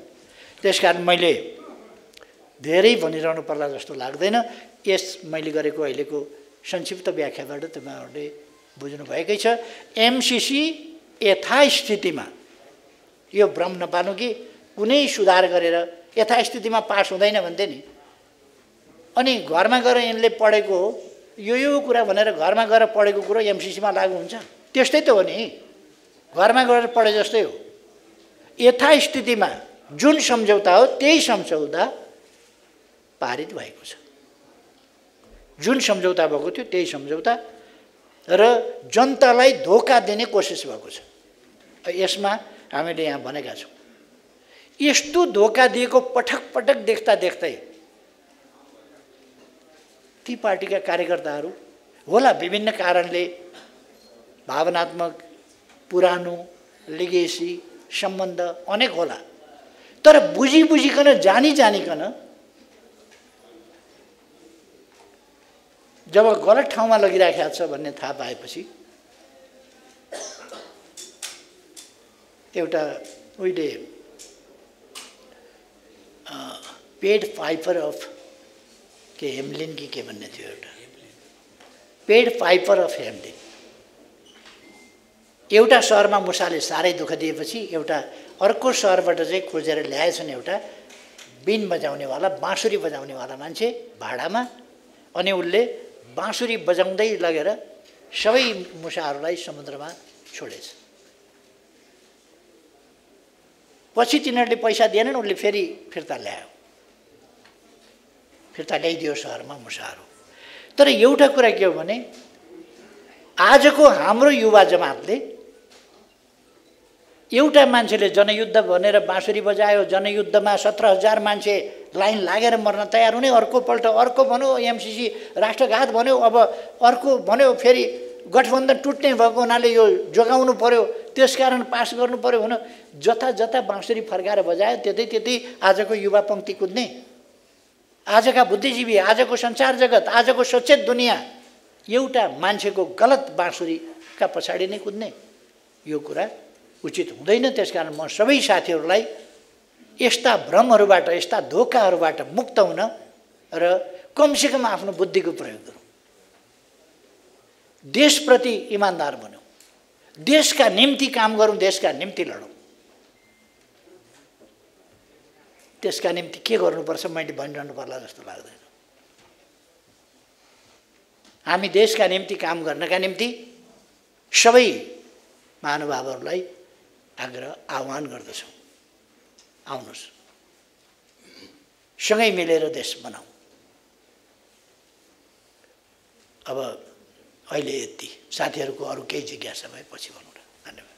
त्यसकारण मैले धेरै भनिरहनु पर्ला जस्तो लाग्दैन। यस मैले गरेको अहिलेको संक्षिप्त व्याख्याबाट तपाईँहरूले बुझ्नुभएकै छ। एमसिसी यथास्थितिमा, यो भ्रम नपार्नु कि कुनै सुधार गरेर यथास्थितिमा पास हुँदैन भन्थे नि, अनि घरमा गएर यिनले पढेको हो यो कुरा भनेर घरमा गएर पढेको कुरो एमसिसीमा लागु हुन्छ? त्यस्तै त हो नि, घरमा गएर पढे जस्तै हो। यथास्थितिमा जुन सम्झौता हो त्यही सम्झौता पारित भएको छ। जुन सम्झौता भएको थियो त्यही सम्झौता, र जनतालाई धोका दिने कोसिस भएको छ। यसमा हामीले यहाँ भनेका छौँ। यस्तो धोका दिएको पटक देख्दै ती पार्टीका कार्यकर्ताहरू होला, विभिन्न कारणले भावनात्मक, पुरानो लिगेसी सम्बन्ध अनेक होला, तर बुझिकन जानिकन जब गलत ठाउँमा लगिराखेको छ भन्ने थाहा पाएपछि एउटा उहिले पेड फाइपर अफ के हेमलिन कि के भन्ने थियो, एउटा पेड फाइपर अफ हेमलिन। एउटा सहरमा मुसाले साह्रै दुःख दिएपछि एउटा अर्को सहरबाट चाहिँ खोजेर ल्याएछन् एउटा बिन बजाउनेवाला, बाँसुरी बजाउनेवाला मान्छे भाडामा, अनि उसले बाँसुरी बजाउँदै लगेर सबै मुसाहरूलाई समुद्रमा छोडेछ। पछि तिनीहरूले पैसा दिएनन्, उसले फेरि फिर्ता ल्याइदियो सहरमा मुसाहरू। तर एउटा कुरा के हो भने आजको हाम्रो युवा जमातले एउटा मान्छेले जनयुद्ध भनेर बाँसुरी बजायो, जनयुद्धमा 17,000 मान्छे लाइन लागेर मर्न तयार हुने, अर्कोपल्ट अर्को भन्यो एमसिसी राष्ट्रघात भन्यो, अब अर्को भन्यो फेरि गठबन्धन टुट्ने भएको हुनाले यो जोगाउनु पर्यो, त्यसकारण पास गर्नु पर्यो भन्यो। जता जता बाँसुरी फर्काएर बजायो त्यतै त्यतै आजको युवा पङ्क्ति कुद्ने, आजका बुद्धिजीवी, आजको संसार जगत, आजको सचेत दुनियाँ एउटा मान्छेको गलत बाँसुरीका पछाडि नै कुद्ने। यो कुरा उचित हुँदैन। त्यसकारण म सबै साथीहरूलाई यस्ता भ्रमहरूबाट, यस्ता धोकाहरूबाट मुक्त हुन र कमसेकम आफ्नो बुद्धिको प्रयोग गरौँ, देशप्रति इमान्दार बनौँ, देशका निम्ति काम गरौँ, देशका निम्ति लडौँ। त्यसका निम्ति के गर्नुपर्छ मैले भनिरहनु पर्ला जस्तो लाग्दैन। हामी देशका निम्ति काम गर्नका निम्ति सबै महानुभावहरूलाई आह्वान गर्दछौँ, आउनुहोस् सँगै मिलेर देश बनाऊ। अब अहिले यति, साथीहरूको अरू केही जिज्ञासा भए पछि भनौँ न। धन्यवाद।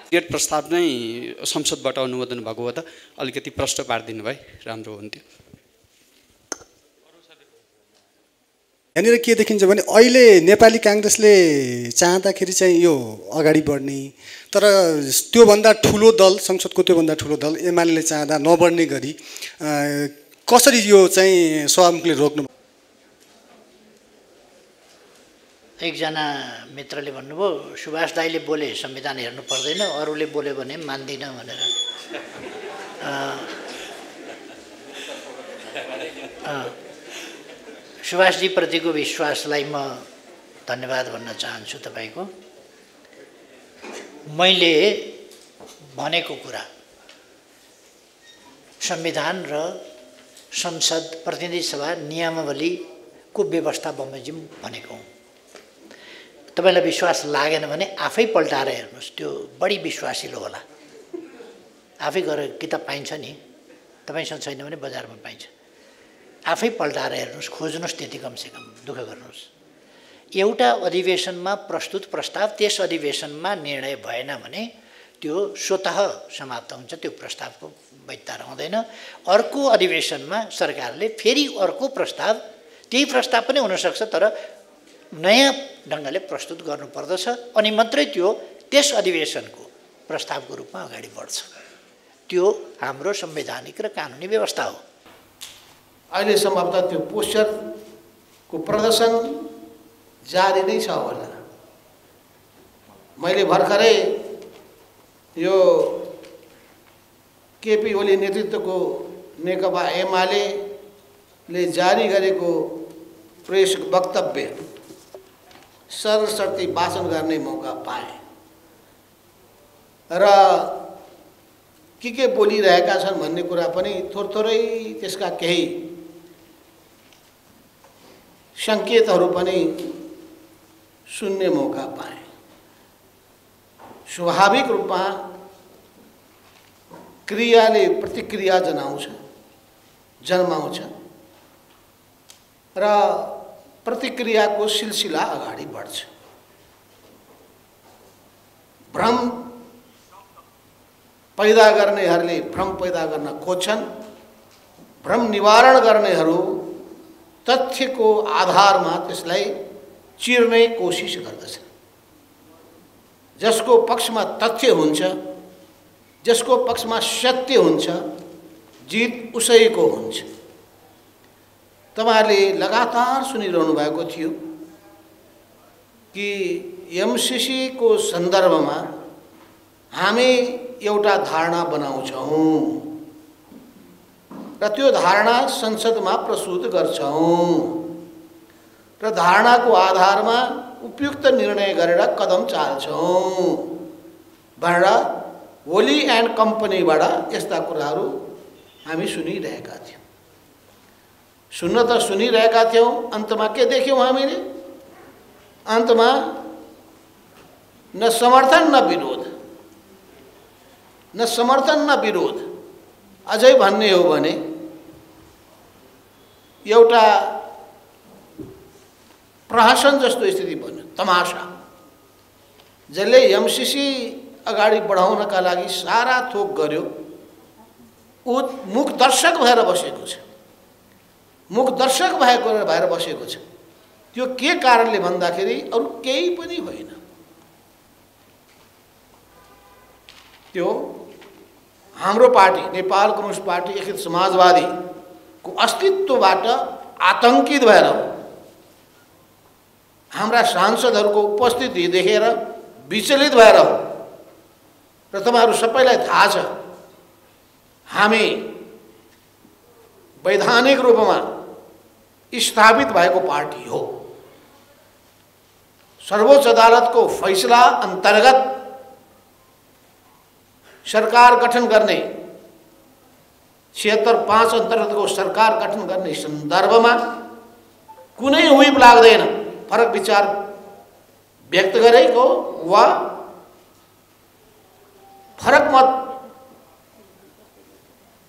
बजेट प्रस्ताव नै संसदबाट अनुमोदन भएको हो त अलिकति प्रश्न पारिदिनु भए राम्रो हुन्थ्यो। यहाँनिर के देखिन्छ भने अहिले नेपाली काङ्ग्रेसले चाहँदाखेरि चाहिँ यो अगाडि बढ्ने, तर त्योभन्दा ठुलो दल, संसदको त्योभन्दा ठुलो दल एमाले चाहँदा नबढ्ने गरी कसरी यो चाहिँ सभामुखले रोक्नु? एकजना मित्रले भन्नुभयो सुभाष दाइले बोले संविधान हेर्नु पर्दैन, अरूले बोल्यो भने मान्दिनँ भनेर। सुभाषजी प्रतिको विश्वासलाई म धन्यवाद भन्न चाहन्छु। तपाईँको मैले भनेको कुरा संविधान र संसद प्रतिनिधि सभा नियमावलीको व्यवस्था बमोजिम भनेको हुँ। तपाईँलाई विश्वास लागेन भने आफै पल्टाएर हेर्नुहोस्, त्यो बढी विश्वासिलो होला। आफै गएर किताब पाइन्छ नि, तपाईँसँग छैन भने बजारमा पाइन्छ। आफै पल्टाएर हेर्नुहोस्, खोज्नुहोस्, त्यति कमसेकम दुःख गर्नुहोस्। एउटा अधिवेशनमा प्रस्तुत प्रस्ताव त्यस अधिवेशनमा निर्णय भएन भने त्यो स्वतः समाप्त हुन्छ, त्यो प्रस्तावको वैधता रहँदैन। अर्को अधिवेशनमा सरकारले फेरि अर्को प्रस्ताव, त्यही प्रस्ताव पनि हुनसक्छ तर नयाँ ढङ्गले प्रस्तुत गर्नुपर्दछ, अनि मात्रै त्यो त्यस अधिवेशनको प्रस्तावको रूपमा अगाडि बढ्छ। त्यो हाम्रो संवैधानिक र कानुनी व्यवस्था हो। अहिले सम्भवतः त्यो पोस्टरको प्रदर्शन जारी नै छ होला। मैले भर्खरै यो केपी ओली नेतृत्वको नेकपा एमाले जारी गरेको प्रेस वक्तव्य सरस्वती वाचन गर्ने मौका पाएँ र के बोलिरहेका छन् भन्ने कुरा पनि थोरै त्यसका केही सङ्केतहरू पनि सुन्ने मौका पाएँ। स्वाभाविक रूपमा क्रियाले प्रतिक्रिया जन्माउँछ र प्रतिक्रियाको सिलसिला अगाडि बढ्छ। भ्रम पैदा गर्नेहरूले भ्रम पैदा गर्न खोज्छन्, भ्रम निवारण गर्नेहरू तथ्यको आधारमा त्यसलाई चिर्ने कोसिस गर्दछन्। जसको पक्षमा तथ्य हुन्छ, जसको पक्षमा सत्य हुन्छ, जित उसैको हुन्छ। तपाईहरुले लगातार सुनिरहनु भएको थियो कि एमसीसी को सन्दर्भमा हामी एउटा धारणा बनाउँछौं र त्यो धारणा संसदमा प्रस्तुत गर्छौं र धारणाको आधारमा उपयुक्त निर्णय गरेर कदम चाल्छौं भनेर ओली एन्ड कम्पनीबाट यस्ता कुराहरू हामी सुनिरहेका थियौं। सुन्न त सुनिरहेका थियौं, अन्तमा के देख्यौं हामीले? अन्तमा न समर्थन न विरोध, न समर्थन न विरोध, अझै भन्ने हो भने एउटा प्रहसन जस्तो स्थिति बन्यो, तमाशा। जसले एमसीसी अगाडि बढाउनका लागि सारा थोक गर्यो ऊ मुख दर्शक भएर बसेको छ। मुख दर्शक भएर बसेको छ। त्यो के कारणले भन्दाखेरि अरू केही पनि होइन, त्यो हाम्रो पार्टी नेपाल कम्युनिस्ट पार्टी एकीकृत समाजवादीको अस्तित्वबाट आतंकित भएर हो। हाम्रा सांसदहरूको उपस्थिति देखेर विचलित भएर हो। र तपाईहरु सबैलाई थाहा छ हामी वैधानिक रूपमा स्थापित भएको पार्टी हो। सर्वोच्च अदालतको फैसला अन्तर्गत सरकार गठन गर्ने 76(5) अन्तर्गतको सरकार गठन गर्ने सन्दर्भमा कुनै व्हिप लाग्दैन। फरक विचार व्यक्त गरेको वा फरक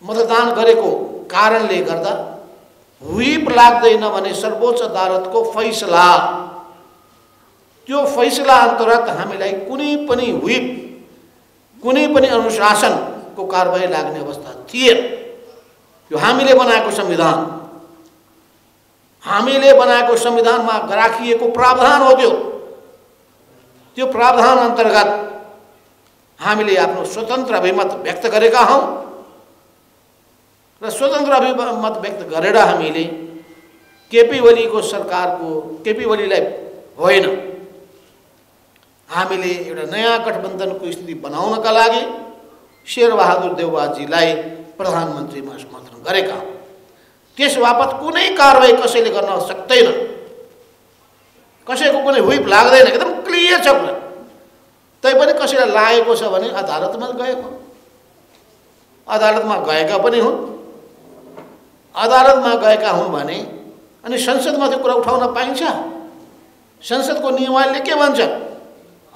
मतदान गरेको कारणले गर्दा व्हिप लाग्दैन भने सर्वोच्च अदालतको फैसला, त्यो फैसला अन्तर्गत हामीलाई कुनै पनि व्हिप कुनै पनि अनुशासनको कारबाही लाग्ने अवस्था थिएन। यो हामीले बनाएको संविधान, हामीले बनाएको संविधानमा राखिएको प्रावधान हो। त्यो प्रावधान अन्तर्गत हामीले आफ्नो स्वतन्त्र अभिमत व्यक्त गरेका हौं र स्वतन्त्र अभिमत व्यक्त गरेर हामीले केपी ओलीको सरकारको केपी ओलीलाई होइन, हामीले एउटा नयाँ गठबन्धनको स्थिति बनाउनका लागि शेरबहादुर देउवाजीलाई प्रधानमन्त्रीमा समर्थन गरेका हौं। त्यसबापत कुनै कारबाही कसैले गर्न सक्दैन, कसैको कुनै व्हिप लाग्दैन, एकदम क्लियर छ। तैपनि कसैलाई लागेको छ भने अदालतमा गएको, अदालतमा गएका पनि हुन्। अदालतमा गएका हुन् भने अनि संसदमा त्यो कुरा उठाउन पाइन्छ? संसदको नियमावलीले के भन्छ?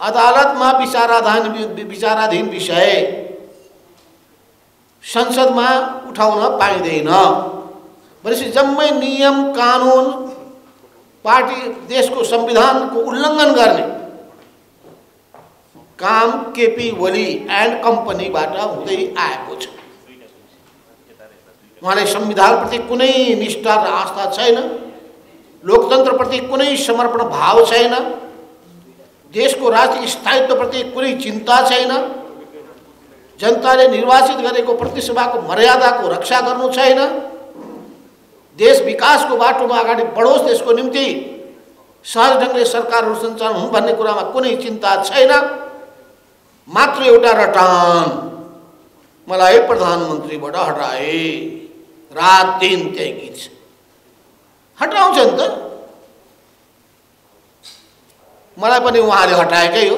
अदालतमा विचाराधीन विषय संसदमा उठाउन पाइँदैन। भनेपछि जम्मै नियम कानुन पार्टी देशको संविधानको उल्लङ्घन गर्ने काम केपी ओली एन्ड कम्पनीबाट हुँदै आएको छ। उहाँले संविधानप्रति कुनै निष्ठा र आस्था छैन, लोकतन्त्रप्रति कुनै समर्पण भाव छैन, देशको राजनीतिक स्थायित्वप्रति कुनै चिन्ता छैन, जनताले निर्वाचित गरेको प्रतिसभाको मर्यादाको रक्षा गर्नु छैन, देश विकासको बाटोमा अगाडि बढोस् त्यसको निम्ति सहज ढङ्गले सरकारहरू सञ्चालन हुन् भन्ने कुरामा कुनै चिन्ता छैन। मात्र एउटा रटान, मलाई प्रधानमन्त्रीबाट हटाए, रात दिन त्यही गीत छ। हटाउँछ नि त, मलाई पनि उहाँले हटाएकै हो,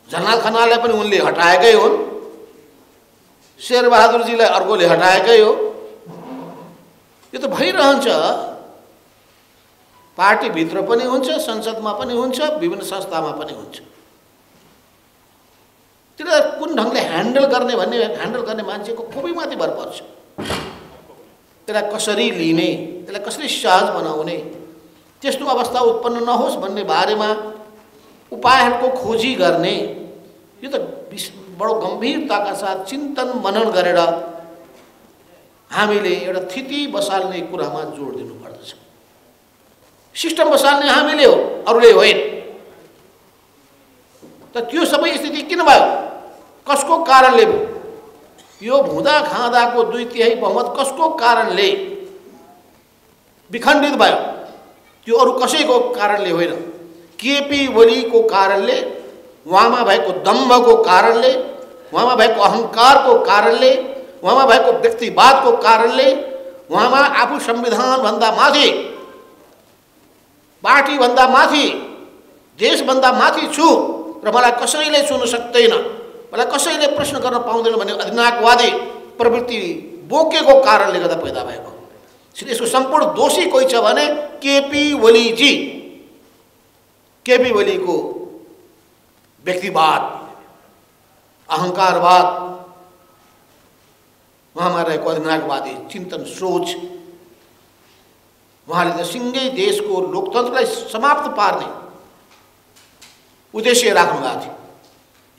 जनाल खनाललाई पनि उनले हटाएकै हुन्, शेरबहादुरजीलाई अर्कोले हटाएकै हो। यो त भइरहन्छ, पार्टीभित्र पनि हुन्छ, संसदमा पनि हुन्छ, विभिन्न संस्थामा पनि हुन्छ। त्यसलाई कुन ढङ्गले ह्यान्डल गर्ने मान्छेको खुबीमाथि भर पर्छ। त्यसलाई कसरी लिने, त्यसलाई कसरी सहज बनाउने, त्यस्तो अवस्था उत्पन्न नहोस् भन्ने बारेमा उपायहरूको खोजी गर्ने, यो त बडो गम्भीरताका साथ चिन्तन मनन गरेर हामीले एउटा स्थिति बसाल्ने कुरामा जोड दिनुपर्दछ। सिस्टम बसाल्ने हामीले हो, अरूले होइन। त त्यो सबै स्थिति किन भयो? कसको कारणले भयो? यो हुँदा खाँदाको 2/3 बहुमत कसको कारणले विखण्डित भयो? त्यो अरू कसैको कारणले होइन, केपी ओलीको कारणले, उहाँमा भएको दम्भको कारणले, उहाँमा भएको अहङ्कारको कारणले, उहाँमा भएको व्यक्तिवादको कारणले, उहाँमा आफू संविधानभन्दा माथि, पार्टीभन्दा माथि, देशभन्दा माथि छु र मलाई कसैले छुन सक्दैन, मलाई कसैले प्रश्न गर्न पाउँदैन भन्ने अधिनायकवादी प्रवृत्ति बोकेको कारणले गर्दा पैदा भएको। यसको सम्पूर्ण दोषी कोही छ भने केपी ओलीजी। केपी ओलीको व्यक्तिवाद, अहङ्कारवाद, उहाँमा रहेको अधिनायकवादी चिन्तन सोच, उहाँले त सिङ्गै देशको लोकतन्त्रलाई समाप्त पार्ने उद्देश्य राख्नुभएको थियो।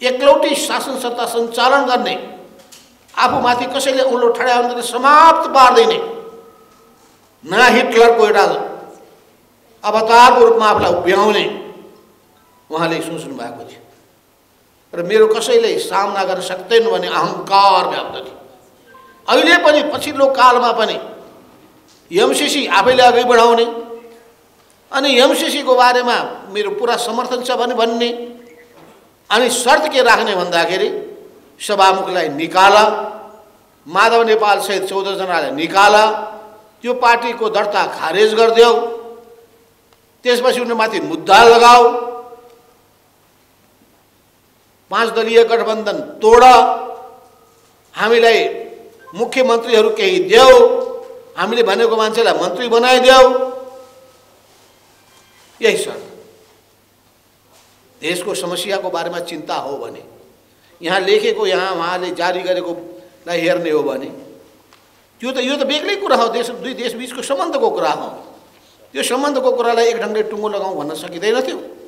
एकलौटी शासन सत्ता सञ्चालन गर्ने, आफूमाथि कसैले औँलो ठड्यायो भने समाप्त पार्दैन, नयाँ हिटलरको एउटा अवतारको रूपमा आफूलाई उभ्याउने उहाँले सोच्नु भएको थियो। र मेरो कसैले सामना गर्न सक्दैन भन्ने अहङ्कार व्याप्त थियो। अहिले पनि पछिल्लो कालमा पनि एमसीसी आफैले अघि बढाउने अनि एमसीसीको बारेमा मेरो पुरा समर्थन छ भन्ने अनि शर्त के राख्ने भन्दाखेरि सभामुखलाई निकाला, माधव नेपाल सहित 14 जनालाई निकाला, त्यो पार्टीको दर्ता खारेज गरिदेऊ, त्यसपछि उनीमाथि मुद्दा लगाऊ, 5 दलीय गठबन्धन तोड, हामीलाई मुख्यमन्त्रीहरू केही देऊ, हामीले भनेको मान्छेलाई मन्त्री बनाइदेऊ। यही शर्त। देशको समस्याको बारेमा चिन्ता हो भने, यहाँ लेखेको यहाँ उहाँले जारी गरेकोलाई हेर्ने हो भने यो त बेग्लै कुरा हो। दुई देशबीचको सम्बन्धको कुरा हो। त्यो सम्बन्धको कुरालाई एक ढङ्गले टुङ्गो लगाउँ भन्न सकिँदैन थियो।